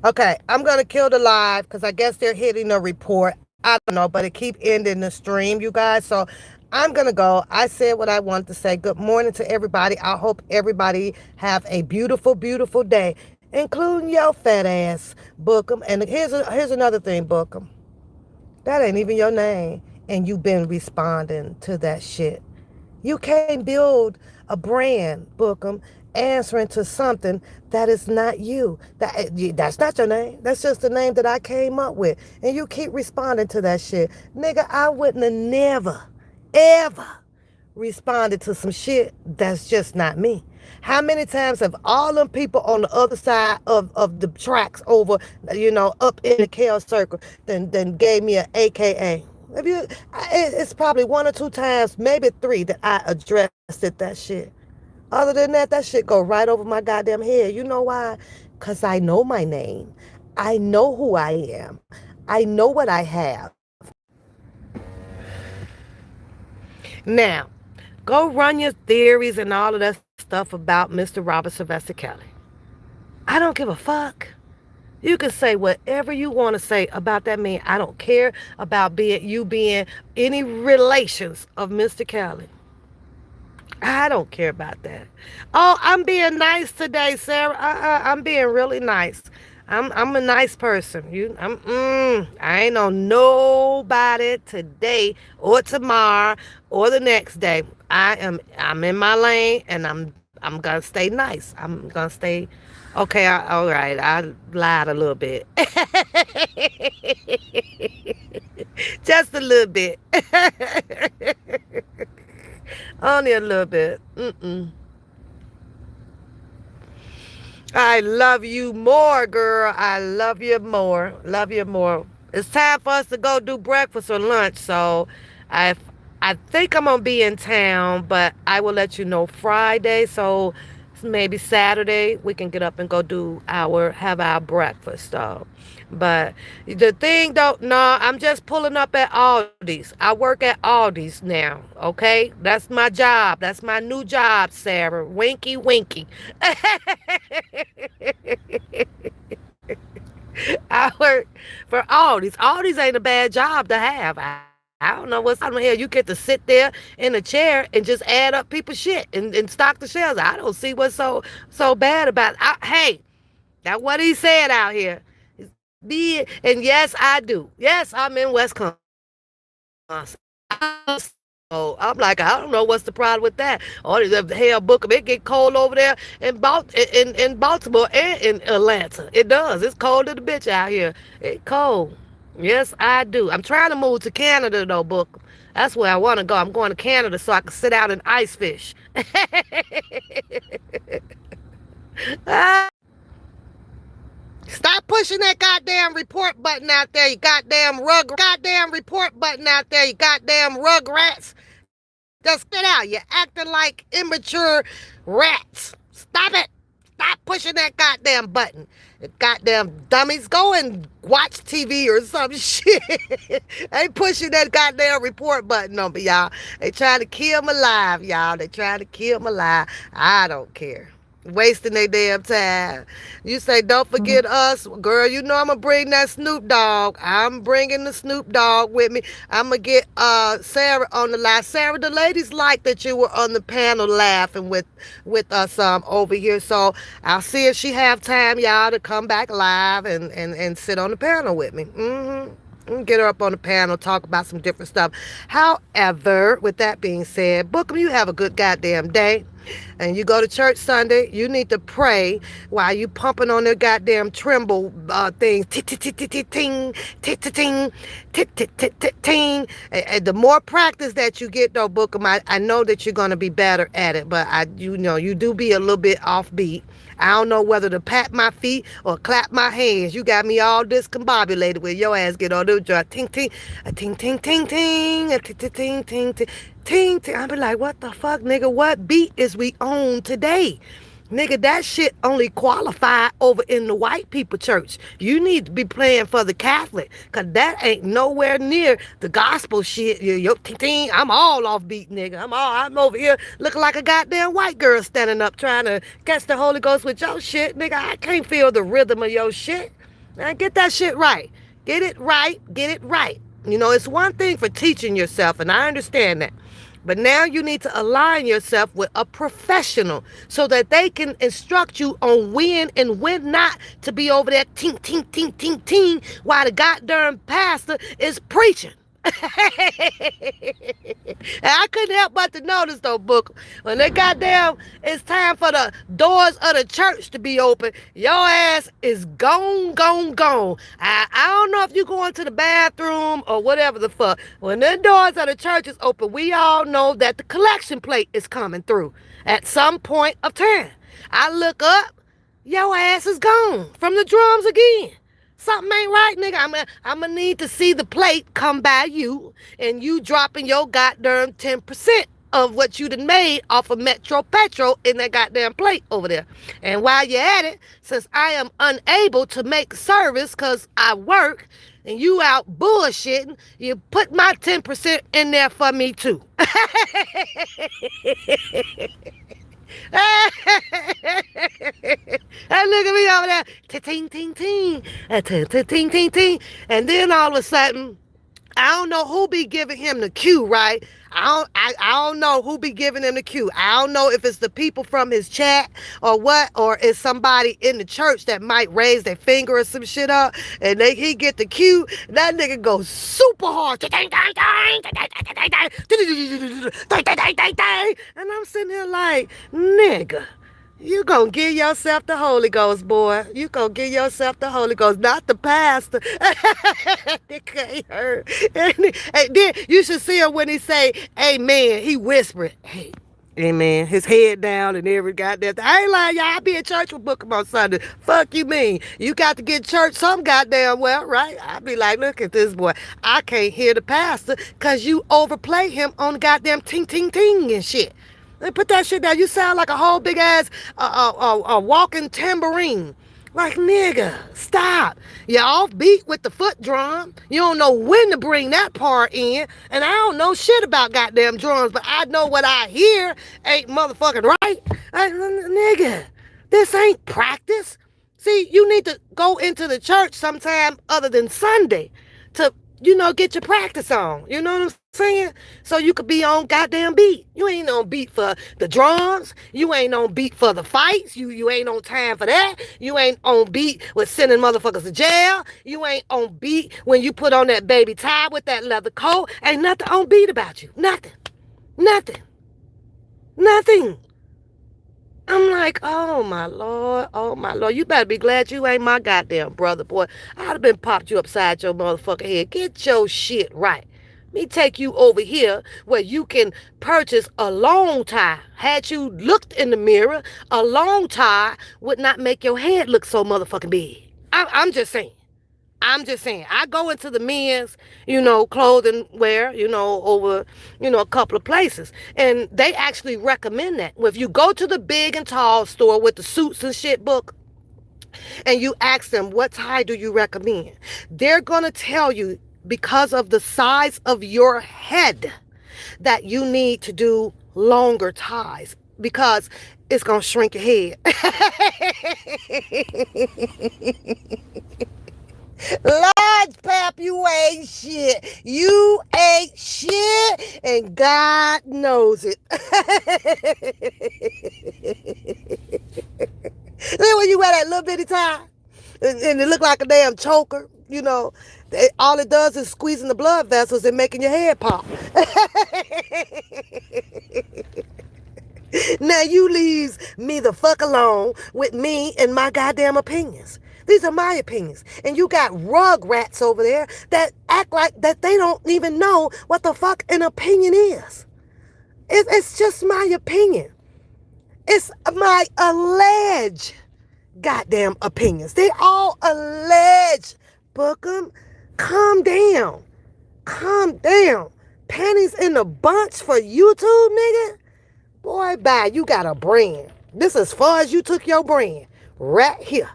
Okay, I'm gonna kill the live because I guess they're hitting a report. I don't know, but it keep ending the stream, you guys. So I'm gonna go. I said what I wanted to say. Good morning to everybody. I hope everybody have a beautiful, beautiful day, including your fat ass, Bookham. And here's another thing, Bookham. That ain't even your name, and you've been responding to that shit. You can't build a brand, Bookham, answering to something that is not you. That's not your name. That's just the name that I came up with. And you keep responding to that shit. Nigga, I wouldn't have never, ever responded to some shit that's just not me. How many times have all them people on the other side of the tracks over, up in the chaos circle, then gave me an AKA? If you, it's probably one or two times, maybe three, that I addressed that shit. Other than that, that shit go right over my goddamn head. You know why? Because I know my name. I know who I am. I know what I have. Now, go run your theories and all of that stuff about Mr. Robert Sylvester Kelly. I don't give a fuck. You can say whatever you want to say about that man. I don't care about being any relations of Mr. Kelly. I don't care about that. Oh, I'm being nice today, Sarah. I'm being really nice. I'm a nice person. I ain't on nobody today or tomorrow or the next day. I'm in my lane, and I'm gonna stay nice. I'm gonna stay. Okay, all right. I lied a little bit. Just a little bit. Only a little bit. I love you more, girl. I love you more. Love you more. It's time for us to go do breakfast or lunch. So I I think I'm gonna be in town, but I will let you know Friday. So maybe Saturday we can get up and go have our breakfast. But the thing though, no, I'm just pulling up at Aldi's. I work at Aldi's now. Okay, that's my job. That's my new job, Sarah. Winky, winky. I work for Aldi's. Aldi's ain't a bad job to have. I don't know what's on here. You get to sit there in a chair and just add up people's shit and stock the shelves. I don't see what's so bad about it. Hey, that's what he said out here. And yes, I do. Yes, I'm in Wisconsin. So I'm like, I don't know what's the problem with that. All the hell, book 'em. It get cold over there in Baltimore and in Atlanta. It does. It's cold to the bitch out here. It cold. Yes, I do. I'm trying to move to Canada though, book. That's where I want to go. I'm going to Canada so I can sit out and ice fish. Stop pushing that goddamn report button out there, you goddamn rugrats. Just get out. You're acting like immature rats. Stop it. Stop pushing that goddamn button. Goddamn dummies, go and watch TV or some shit. They pushing that goddamn report button on me, y'all. They trying to kill me alive, y'all. They trying to kill me alive. I don't care. Wasting their damn time. You say, don't forget us. Girl, you know I'm going to bring that Snoop Dogg. I'm bringing the Snoop Dogg with me. I'm going to get Sarah on the line. Sarah, the ladies like that you were on the panel laughing with us over here. So I'll see if she have time, y'all, to come back live and sit on the panel with me. Get her up on the panel, talk about some different stuff. However, with that being said, Bookham, you have a good goddamn day. And you go to church Sunday, you need to pray while you pumping on their goddamn tremble things. Ting, ting, ting. And the more practice that you get, though, Bookham, I know that you're going to be better at it. But you do be a little bit offbeat. I don't know whether to pat my feet or clap my hands. You got me all discombobulated with your ass get on the drum. Ting, ting, a ting, ting, ting, ting, a ting, ting, ting, ting, ting, ting, ting. I be like, what the fuck, nigga? What beat is we on today? Nigga, that shit only qualify over in the white people church. You need to be playing for the Catholic, because that ain't nowhere near the gospel shit. I'm all off beat, nigga. I'm over here looking like a goddamn white girl standing up trying to catch the Holy Ghost with your shit. Nigga, I can't feel the rhythm of your shit. Now, get that shit right. Get it right. Get it right. It's one thing for teaching yourself, and I understand that. But now you need to align yourself with a professional so that they can instruct you on when and when not to be over there ting, ting, ting, ting, ting while the goddamn pastor is preaching. I couldn't help but to notice though, Book, when they goddamn it's time for the doors of the church to be open, your ass is gone, gone, gone. I don't know if you going to the bathroom or whatever the fuck. When the doors of the church is open, we all know that the collection plate is coming through at some point of time. I look up, your ass is gone from the drums again. Something ain't right, nigga. I'm gonna need to see the plate come by you and you dropping your goddamn 10% of what you done made off of Metro Petrol in that goddamn plate over there. And while you're at it, since I am unable to make service because I work and you out bullshitting, you put my 10% in there for me too. And look at me over there, ting ting ting, ting ting ting ting, and then all of a sudden, I don't know who be giving him the cue, right? I don't know who be giving him the cue. I don't know if it's the people from his chat or what, or it's somebody in the church that might raise their finger or some shit up, and he get the cue. That nigga goes super hard, and I'm sitting here like, nigga. You gonna give yourself the Holy Ghost, boy. You gonna give yourself the Holy Ghost, not the pastor. It can't hurt. And then you should see him when he say, amen. He whispered, hey, amen. His head down and every goddamn thing. I ain't lying, y'all. I be in church with Bookham on Sunday. Fuck you mean? You got to get church some goddamn well, right? I be like, look at this boy. I can't hear the pastor because you overplay him on the goddamn ting ting ting and shit. Put that shit down. You sound like a whole big ass walking tambourine. Like, nigga, stop. You're off beat with the foot drum. You don't know when to bring that part in. And I don't know shit about goddamn drums, but I know what I hear ain't motherfucking right. Nigga, this ain't practice. See, you need to go into the church sometime other than Sunday to, get your practice on. You know what I'm saying? So you could be on goddamn beat. You ain't on beat for the drums. You ain't on beat for the fights. You ain't on time for that. You ain't on beat with sending motherfuckers to jail. You ain't on beat when you put on that baby tie with that leather coat. Ain't nothing on beat about you. Nothing. Nothing. Nothing. I'm like, oh my Lord, you better be glad you ain't my goddamn brother, boy. I'd have been popped you upside your motherfucking head. Get your shit right. Me take you over here where you can purchase a long tie. Had you looked in the mirror, a long tie would not make your head look so motherfucking big. I'm just saying. I'm just saying, I go into the men's, clothing wear, over, a couple of places. And they actually recommend that. If you go to the big and tall store with the suits and shit book, and you ask them, what tie do you recommend? They're going to tell you, because of the size of your head, that you need to do longer ties because it's going to shrink your head. Lord, Pap, you ain't shit. You ain't shit, and God knows it. Then when you wear that little bitty tie, and it look like a damn choker, all it does is squeezing the blood vessels and making your head pop. Now you leaves me the fuck alone with me and my goddamn opinions. These are my opinions. And you got rug rats over there that act like that they don't even know what the fuck an opinion is. It's just my opinion. It's my alleged goddamn opinions. They all alleged. Bookham, calm down. Calm down. Panties in the bunch for YouTube, nigga? Boy, bye. You got a brand. This as far as you took your brand. Right here.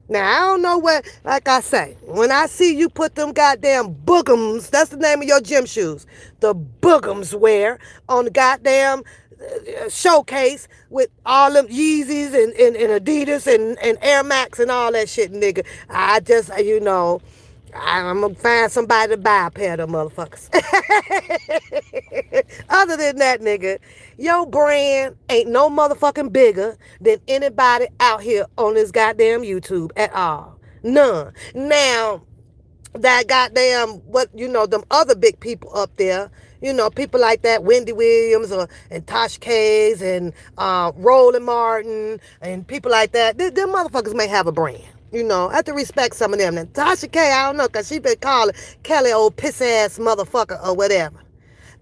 Now, I don't know what, like I say, when I see you put them goddamn boogums, that's the name of your gym shoes, the boogums wear on the goddamn showcase with all them Yeezys and Adidas and Air Max and all that shit, nigga. I just, I'm going to find somebody to buy a pair of them motherfuckers. Other than that, nigga, your brand ain't no motherfucking bigger than anybody out here on this goddamn YouTube at all. None. Now, that goddamn them other big people up there. People like that, Wendy Williams and Tosh Kays and Roland Martin and people like that. Them motherfuckers may have a brand. I have to respect some of them. And Tasha K, I don't know, because she been calling Kelly old piss ass motherfucker or whatever.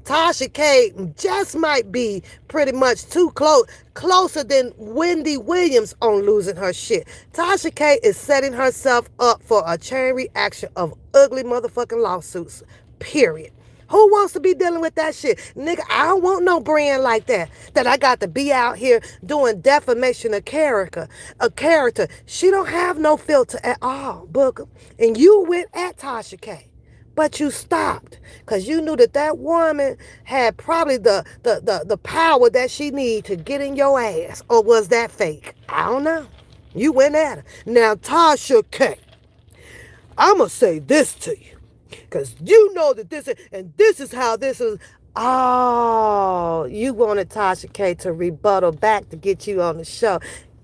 Tasha K just might be pretty much too closer than Wendy Williams on losing her shit. Tasha K is setting herself up for a chain reaction of ugly motherfucking lawsuits, period. Who wants to be dealing with that shit? Nigga, I don't want no brand like that. That I got to be out here doing defamation of character. A character. She don't have no filter at all, Booker. And you went at Tasha K. But you stopped because you knew that woman had probably the power that she need to get in your ass. Or was that fake? I don't know. You went at her. Now, Tasha K, I'm going to say this to you. Because you know that this is how this is. Oh, you wanted Tasha K to rebuttal back to get you on the show.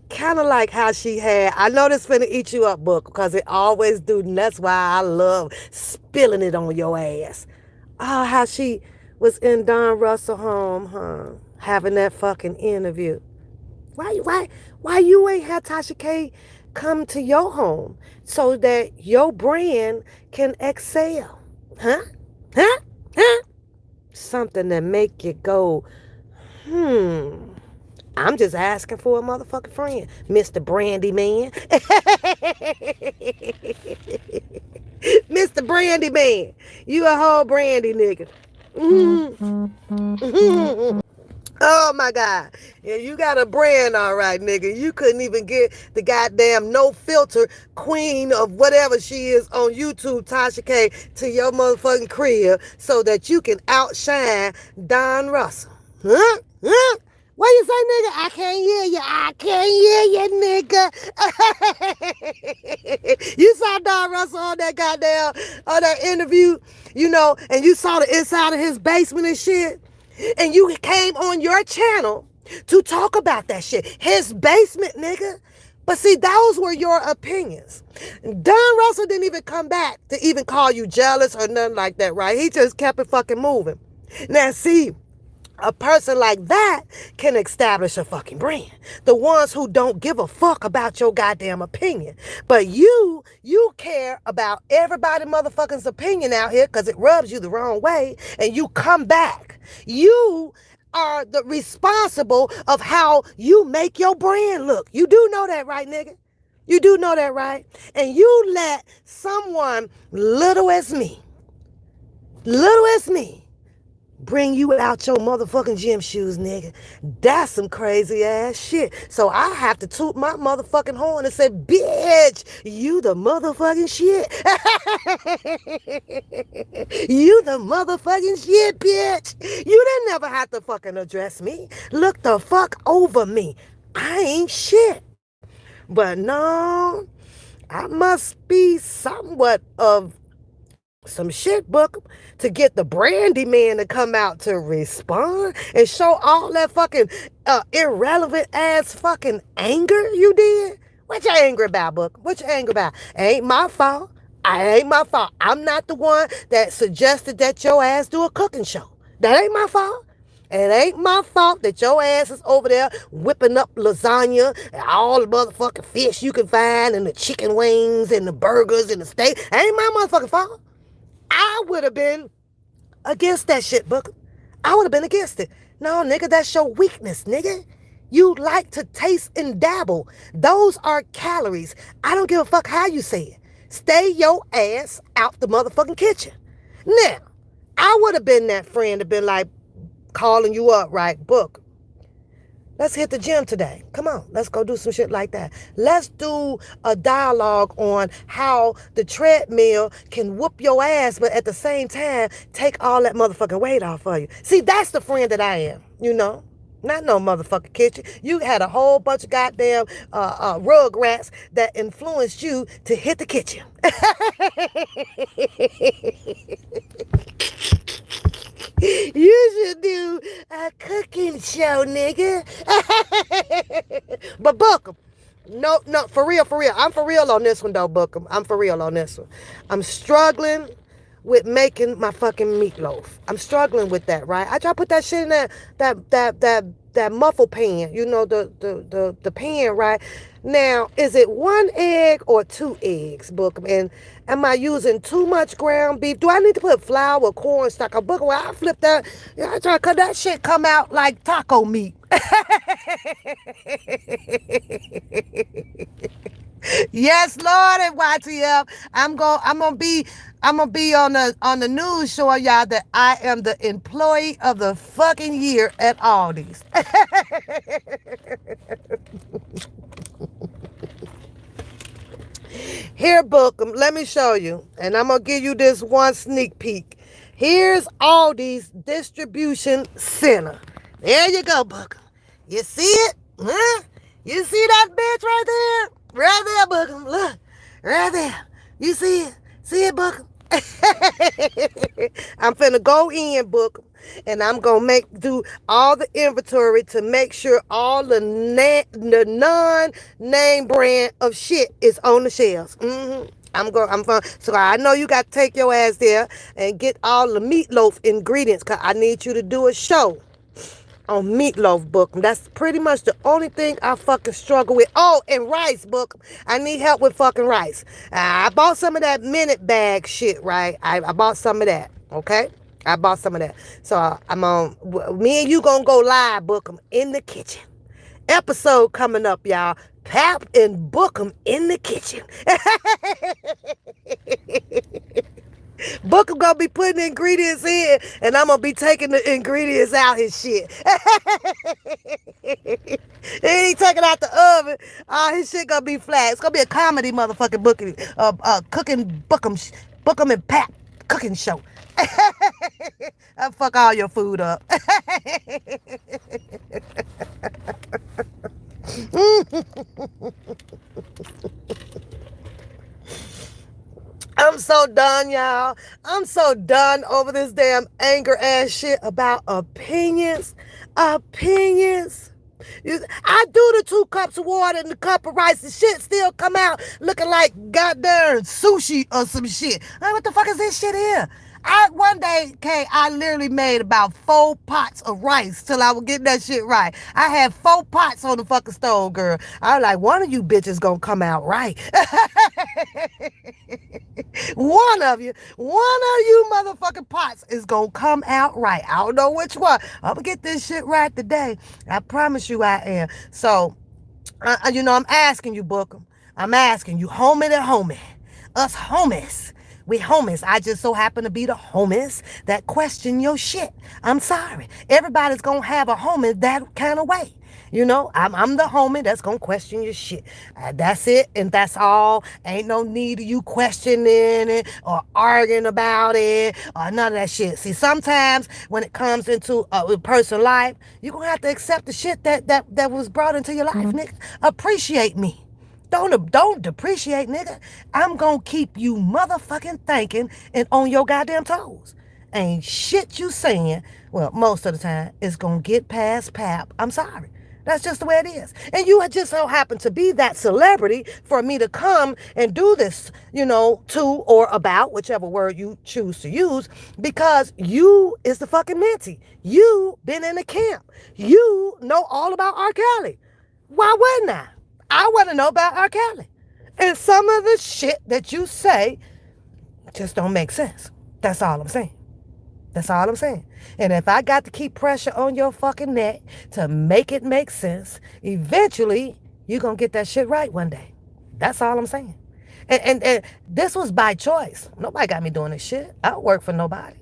Kind of like how she had, I know this finna eat you up, Book, because it always do, and that's why I love spilling it on your ass. Oh, how she was in Don Russell home, huh? Having that fucking interview. Why you ain't had Tasha K come to your home so that your brand can excel? Huh? Huh? Huh? Something that make you go, I'm just asking for a motherfucking friend, Mr. Brandy Man. Mr. Brandy Man. You a whole brandy nigga. Oh my God. Yeah, you got a brand, all right, nigga. You couldn't even get the goddamn no filter queen of whatever she is on YouTube, Tasha K, to your motherfucking crib so that you can outshine Don Russell. Huh? Huh? What you say, nigga? I can't hear you. I can't hear you, nigga. You saw Don Russell on that interview, and you saw the inside of his basement and shit. And you came on your channel to talk about that shit. His basement, nigga. But see, those were your opinions. Don Russell didn't even come back to even call you jealous or nothing like that, right? He just kept it fucking moving. Now, see, a person like that can establish a fucking brand. The ones who don't give a fuck about your goddamn opinion. But you care about everybody motherfucking's opinion out here because it rubs you the wrong way and you come back. You are the responsible of how you make your brand look. You do know that, right, nigga? You do know that, right? And you let someone little as me, bring you out your motherfucking gym shoes, nigga. That's some crazy ass shit. So I have to toot my motherfucking horn and say, bitch, you the motherfucking shit. You the motherfucking shit, bitch. You didn't never have to fucking address me. Look the fuck over me. I ain't shit. But no, I must be somewhat of some shit, Book, to get the Brandy Man to come out to respond and show all that fucking irrelevant ass fucking anger you did. What you angry about, Book? What you angry about? Ain't my fault. I ain't my fault. I'm not the one that suggested that your ass do a cooking show. That ain't my fault. It ain't my fault that your ass is over there whipping up lasagna and all the motherfucking fish you can find and the chicken wings and the burgers and the steak. Ain't my motherfucking fault. I would have been against that shit, Booker. I would have been against it. No, nigga, that's your weakness, nigga. You like to taste and dabble. Those are calories. I don't give a fuck how you say it. Stay your ass out the motherfucking kitchen. Now, I would have been that friend to been like calling you up, right, Booker? Let's hit the gym today. Come on, let's go do some shit like that. Let's do a dialogue on how the treadmill can whoop your ass, but at the same time, take all that motherfucking weight off of you. See, that's the friend that I am, Not no motherfucking kitchen. You had a whole bunch of goddamn rug rats that influenced you to hit the kitchen. You should do a cooking show, nigga. But Booker, No, no, for real, for real. I'm for real on this one though, Booker. I'm for real on this one. I'm struggling with making my fucking meatloaf. I'm struggling with that, right? I try to put that shit in that muffle pan, the pan, right? Now, is it one egg or two eggs, Booker? And am I using too much ground beef? Do I need to put flour, corn stock, or Booker? Well, I flip that. I try to cut that shit come out like taco meat. Yes, Lord, and YTF. I'm gonna be on the news showing y'all that I am the employee of the fucking year at Aldi's. Here, Bookham, let me show you, and I'm gonna give you this one sneak peek. Here's Aldi's distribution center. There you go, Bookham. You see it? Huh? You see that bitch right there? Right there, Bookham. Look, right there. You see it? See it, Bookham? I'm finna go in, Bookham, and I'm gonna do all the inventory to make sure all the non-name brand of shit is on the shelves. I'm going. So I know you got to take your ass there and get all the meatloaf ingredients, cause I need you to do a show on meatloaf, book. That's pretty much the only thing I fucking struggle with. Oh, and rice, book. I need help with fucking rice. I bought some of that minute bag shit, right? I bought some of that, okay? I bought some of that. So me and you gonna go live, book 'em in the kitchen. Episode coming up, y'all. Pap and Bookham in the kitchen. Booker gonna be putting the ingredients in, and I'm gonna be taking the ingredients out his shit. He ain't taking out the oven. All his shit gonna be flat. It's gonna be a comedy motherfucking booking, cooking Bookham and Pat cooking show. I'll fuck all your food up. I'm so done, y'all. I'm so done over this damn anger ass shit about opinions. Opinions. I do the 2 cups of water and the cup of rice, and shit still come out looking like goddamn sushi or some shit. Like, what the fuck is this shit here? One day, okay, I literally made about 4 pots of rice till I would get that shit right. I had 4 pots on the fucking stove, girl. I was like, one of you bitches gonna come out right. One of you motherfucking pots is gonna come out right. I don't know which one. I'm gonna get this shit right today. I promise you I am. So, I'm asking you, Bookham. I'm asking you, homie to homie. Us homies. We homies. I just so happen to be the homies that question your shit. I'm sorry. Everybody's gonna have a homie that kind of way. I'm the homie that's gonna question your shit. That's it, and that's all. Ain't no need of you questioning it or arguing about it or none of that shit. See, sometimes when it comes into a person's life, you're gonna have to accept the shit that was brought into your life, nigga. Appreciate me. Don't depreciate, nigga. I'm gonna keep you motherfucking thinking and on your goddamn toes. Ain't shit you saying, well, most of the time, is gonna get past Pap. I'm sorry. That's just the way it is. And you just so happen to be that celebrity for me to come and do this, to or about, whichever word you choose to use, because you is the fucking Minty. You been in the camp. You know all about R. Kelly. Why wouldn't I? I want to know about R. Kelly. And some of the shit that you say just don't make sense. That's all I'm saying. That's all I'm saying. And if I got to keep pressure on your fucking neck to make it make sense, eventually you're going to get that shit right one day. That's all I'm saying. And this was by choice. Nobody got me doing this shit. I don't work for nobody.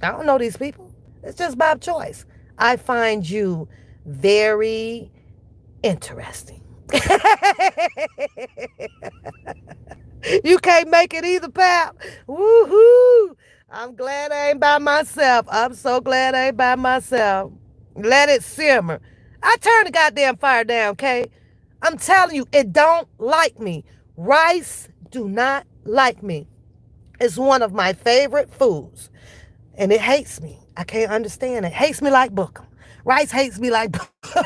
I don't know these people. It's just by choice. I find you very interesting. You can't make it either, Pap. Woohoo! I'm glad I ain't by myself. I'm so glad I ain't by myself. Let it simmer. I turn the goddamn fire down, okay? I'm telling you, it don't like me. Rice do not like me. It's one of my favorite foods. And it hates me. I can't understand it. Hates me like Bookham. Rice hates me like Bookham.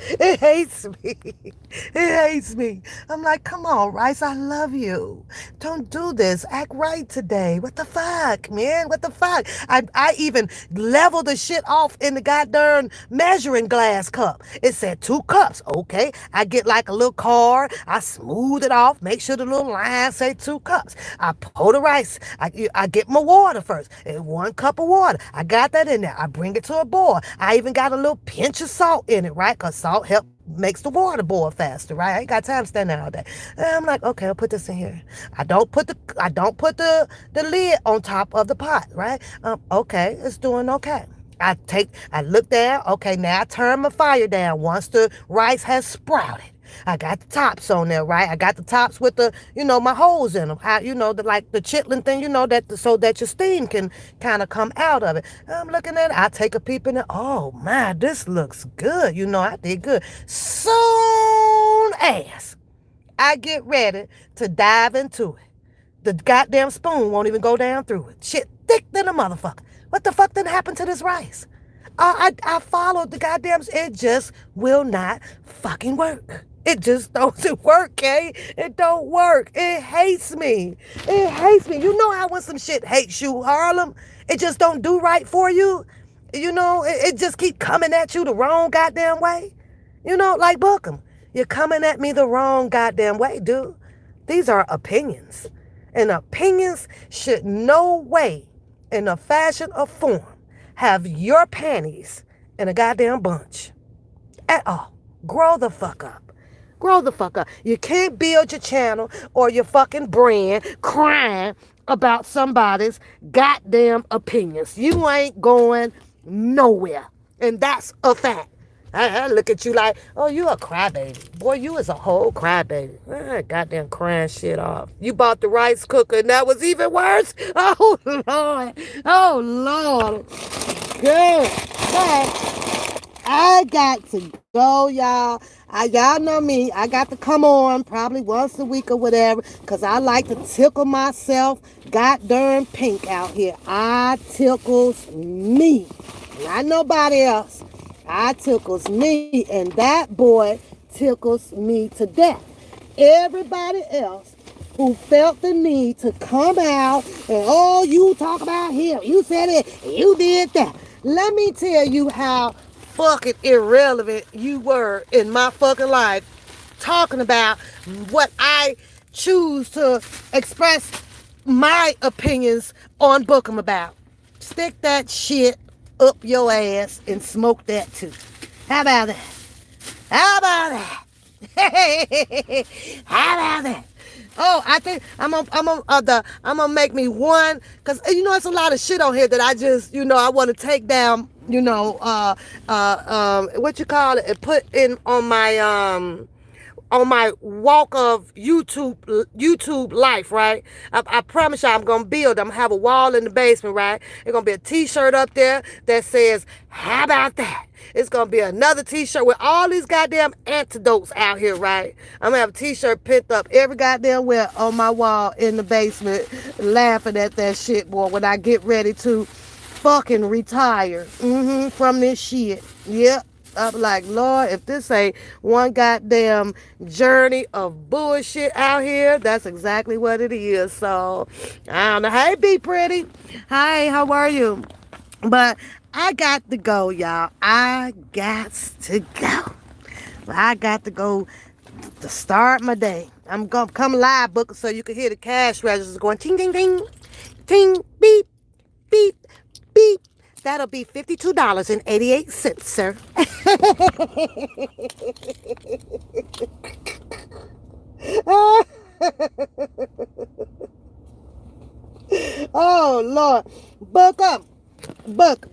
It hates me. It hates me. I'm like, come on, Rice, I love you. Don't do this. Act right today. What the fuck, man? What the fuck? I even leveled the shit off in the goddamn measuring glass cup. It said 2 cups. Okay. I get like a little card. I smooth it off. Make sure the little line say 2 cups. I pour the rice. I get my water first. 1 cup of water. I got that in there. I bring it to a boil. I even got a little pinch of salt in it, right? Because salt helps makes the water boil faster, right? I ain't got time to stand there all day. And I'm like, okay, I'll put this in here. I don't put the lid on top of the pot, right? Okay, it's doing okay. I look down. Okay, now I turn my fire down once the rice has sprouted. I got the tops on there, right? I got the tops with my holes in them. Like the chitlin thing, so that your steam can kind of come out of it. I'm looking at it. I take a peep in it. Oh, man, this looks good. I did good. Soon as I get ready to dive into it, the goddamn spoon won't even go down through it. Shit thick than a motherfucker. What the fuck didn't happen to this rice? I followed the goddamn. It just will not fucking work. It just doesn't work, okay? It don't work. It hates me. It hates me. You know how when some shit hates you, Harlem, it just don't do right for you? It just keep coming at you the wrong goddamn way. Like Bookham. You're coming at me the wrong goddamn way, dude. These are opinions. And opinions should no way, in a fashion or form, have your panties in a goddamn bunch. At all. Grow the fuck up. Grow the fuck up. You can't build your channel or your fucking brand crying about somebody's goddamn opinions. You ain't going nowhere. And that's a fact. I look at you like, oh, you a crybaby. Boy, you is a whole crybaby. Goddamn crying shit off. You bought the rice cooker and that was even worse. Oh, Lord. Oh, Lord. Good. But I got to go, y'all. Y'all know me. I got to come on probably once a week or whatever because I like to tickle myself goddamn pink out here. I tickles me. Not nobody else. I tickles me, and that boy tickles me to death. Everybody else who felt the need to come out and, oh, you talk about him, you said it, you did that. Let me tell you how fucking irrelevant you were in my fucking life talking about what I choose to express my opinions on Bookham about. Stick that shit up your ass and smoke that too. How about that? How about that? How about that? Oh, I think I'm gonna make me one, cause it's a lot of shit on here that I just I want to take down. What you call it, and put in on my walk of YouTube life, right? I promise y'all I'm going to build. I'm going to have a wall in the basement, right? There's going to be a t-shirt up there that says, how about that? It's going to be another t-shirt with all these goddamn antidotes out here, right? I'm going to have a t-shirt pinned up every goddamn where on my wall in the basement laughing at that shit, boy, when I get ready to fucking retire from this shit. Yep. I'm like, Lord, if this ain't one goddamn journey of bullshit out here, that's exactly what it is. So, I don't know. Hey, Be Pretty. Hi, how are you? But I got to go, y'all. I got to go. I got to go to start my day. I'm going to come live, Booker, so you can hear the cash registers going ting, ting, ting, ting, beep, beep, beep. That'll be $52.88, sir. Oh, Lord. Book up. Book.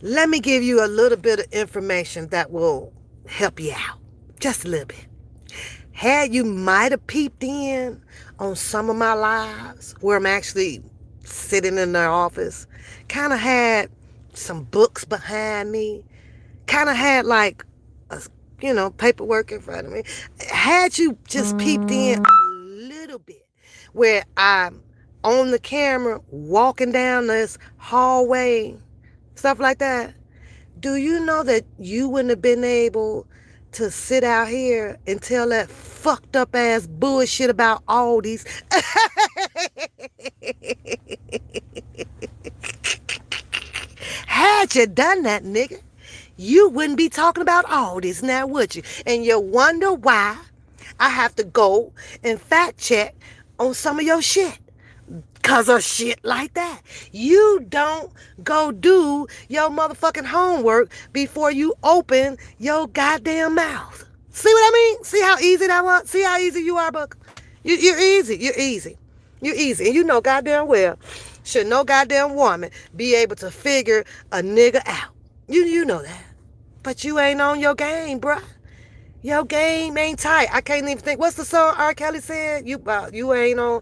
Let me give you a little bit of information that will help you out. Just a little bit. You might have peeped in on some of my lives where I'm actually sitting in their office. Kind of had some books behind me. Kind of had like, paperwork in front of me. Had you just peeped in a little bit where I'm on the camera walking down this hallway, stuff like that, do you know that you wouldn't have been able to sit out here and tell that fucked up ass bullshit about all these. Had you done that, nigga, you wouldn't be talking about all this now, would you? And you wonder why I have to go and fact check on some of your shit. Cause of shit like that. You don't go do your motherfucking homework before you open your goddamn mouth. See what I mean? See how easy that was? See how easy you are, Buck? You're easy. You're easy. You're easy. And you know goddamn well, should no goddamn woman be able to figure a nigga out. You know that. But you ain't on your game, bruh. Your game ain't tight. I can't even think. What's the song R. Kelly said? You ain't on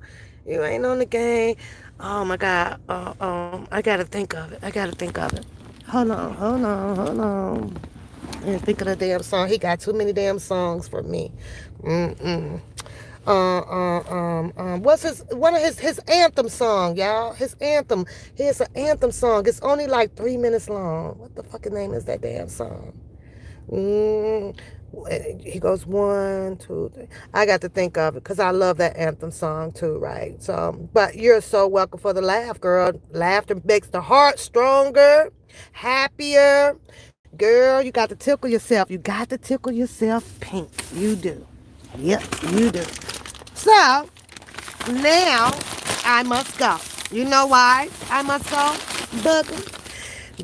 the game. Oh my God. I gotta think of it. I gotta think of it. Hold on. I didn't think of the damn song. He got too many damn songs for me. Mm-mm. What's his anthem song, y'all? His anthem. Here's an anthem song. It's only like 3 minutes long. What the fucking name is that damn song? Mm, he goes 1, 2, 3. I got to think of it because I love that anthem song too, right? So, but you're so welcome for the laugh, girl. Laughter makes the heart stronger, happier. Girl, you got to tickle yourself. You got to tickle yourself pink. You do. Yep, you do. So, now I must go. You know why I must go? Booger?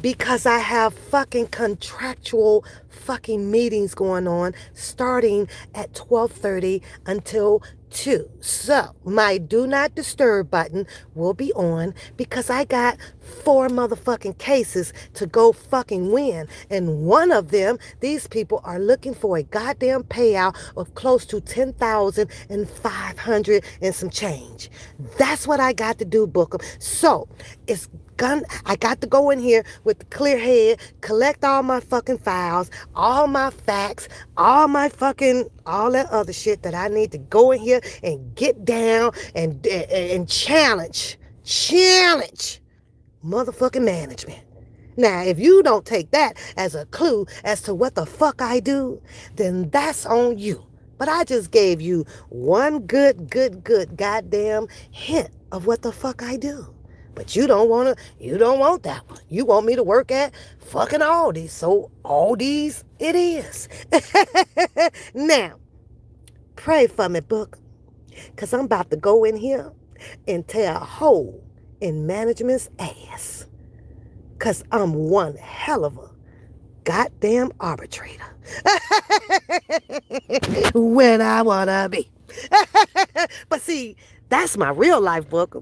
Because I have fucking contractual fucking meetings going on starting at 12:30 until 2. So my do not disturb button will be on because I got 4 motherfucking cases to go fucking win. And one of them, these people are looking for a goddamn payout of close to 10,500 and some change. That's what I got to do, Booker. So I got to go in here with the clear head, collect all my fucking files, all my facts, all that other shit that I need to go in here and get down and challenge motherfucking management. Now, if you don't take that as a clue as to what the fuck I do, then that's on you. But I just gave you one good goddamn hint of what the fuck I do. But you don't want that one. You want me to work at fucking Aldi's. So Aldi's it is. Now, pray for me, Book. Because I'm about to go in here and tear a hole in management's ass. Because I'm one hell of a goddamn arbitrator. When I want to be. But see, that's my real life, Booker.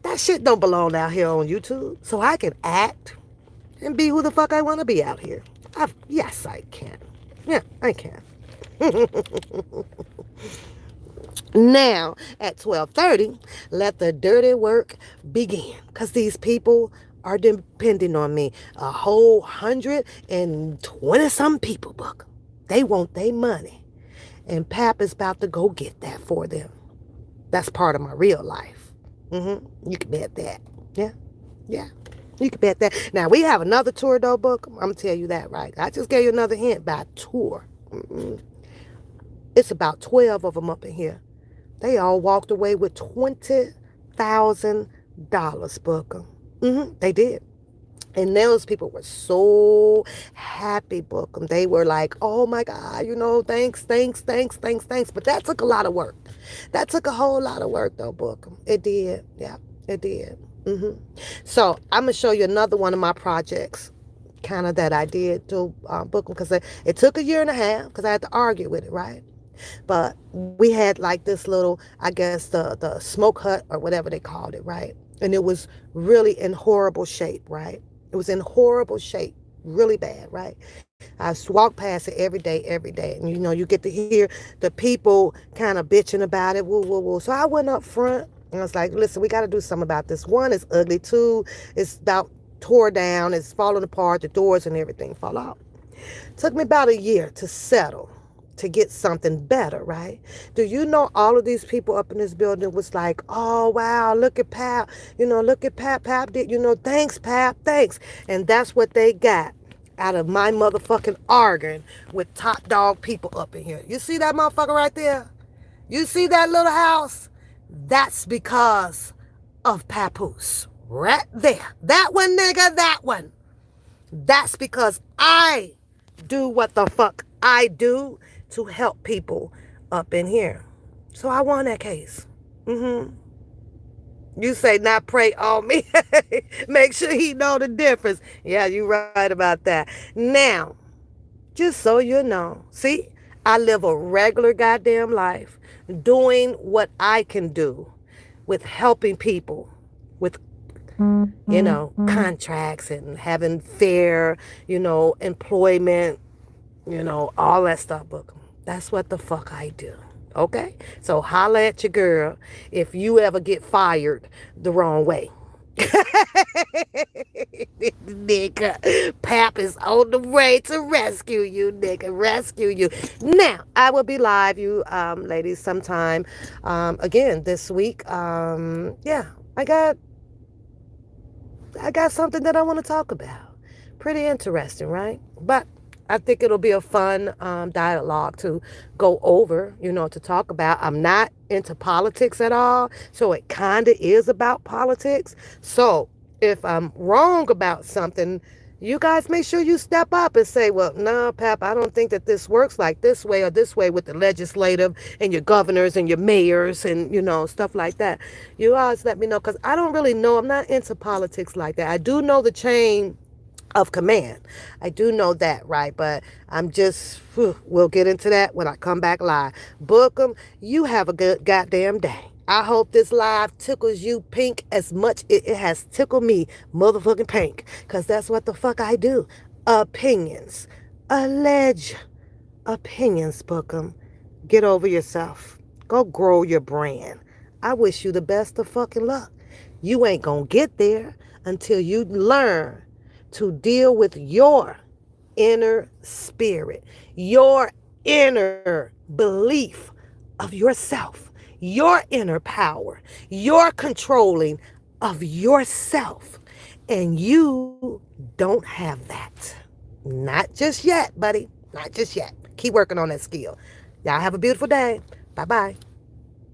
That shit don't belong out here on YouTube. So I can act and be who the fuck I want to be out here. Yes, I can. Yeah, I can. Now, at 12:30, let the dirty work begin. Because these people are depending on me. A whole 120-some people, Buck. They want their money. And Pap is about to go get that for them. That's part of my real life. You can bet that. Yeah. You can bet that. Now, we have another tour, though, Buck. I'm going to tell you that, right? I just gave you another hint by tour. It's about 12 of them up in here. They all walked away with $20,000, Booker. They did. And those people were so happy, Booker. They were like, oh my God, thanks. But that took a lot of work. That took a whole lot of work, though, Booker. It did. Yeah, it did. So I'm going to show you another one of my projects, kind of that I did to Booker, because it took a year and a half because I had to argue with it, right? But we had like this little, I guess, the smoke hut or whatever they called it, right? And it was really in horrible shape, right? It was in horrible shape, really bad, right? I walk past it every day. And, you get to hear the people kind of bitching about it, woo, woo, woo. So I went up front and I was like, listen, we got to do something about this. One, it's ugly. Two, it's about tore down. It's falling apart. The doors and everything fall off. Took me about a year to settle, to get something better, right? Do you know all of these people up in this building was like, oh, wow, look at Pap. Look at Pap. Pap did, thanks, Pap, thanks. And that's what they got out of my motherfucking arguing with top dog people up in here. You see that motherfucker right there? You see that little house? That's because of Papoose. Right there. That one, nigga, that one. That's because I do what the fuck I do to help people up in here. So I won that case. You say not pray on me. Make sure he know the difference. Yeah, you right about that. Now, just so you know, see, I live a regular goddamn life doing what I can do with helping people with contracts and having fair, employment, all that stuff. But that's what the fuck I do. Okay? So holla at your girl if you ever get fired the wrong way. Nigga, Pap is on the way to rescue you, nigga. Rescue you. Now, I will be live, you ladies, sometime again this week. Yeah, I got something that I want to talk about. Pretty interesting, right? But I think it'll be a fun dialogue to go over, to talk about. I'm not into politics at all, so it kind of is about politics. So if I'm wrong about something, you guys make sure you step up and say, well, no, Pap, I don't think that this works like this way or this way with the legislative and your governors and your mayors and, stuff like that. You always let me know because I don't really know. I'm not into politics like that. I do know the chain of command. I do know that, right? But I'm just, we'll get into that when I come back live. Bookem, you have a good goddamn day. I hope this live tickles you pink as much it has tickled me motherfucking pink. Because that's what the fuck I do. Opinions. Allege opinions, Bookem. Get over yourself. Go grow your brand. I wish you the best of fucking luck. You ain't gonna get there until you learn to deal with your inner spirit, your inner belief of yourself, your inner power, your controlling of yourself. And you don't have that. Not just yet, buddy. Not just yet. Keep working on that skill. Y'all have a beautiful day. Bye-bye.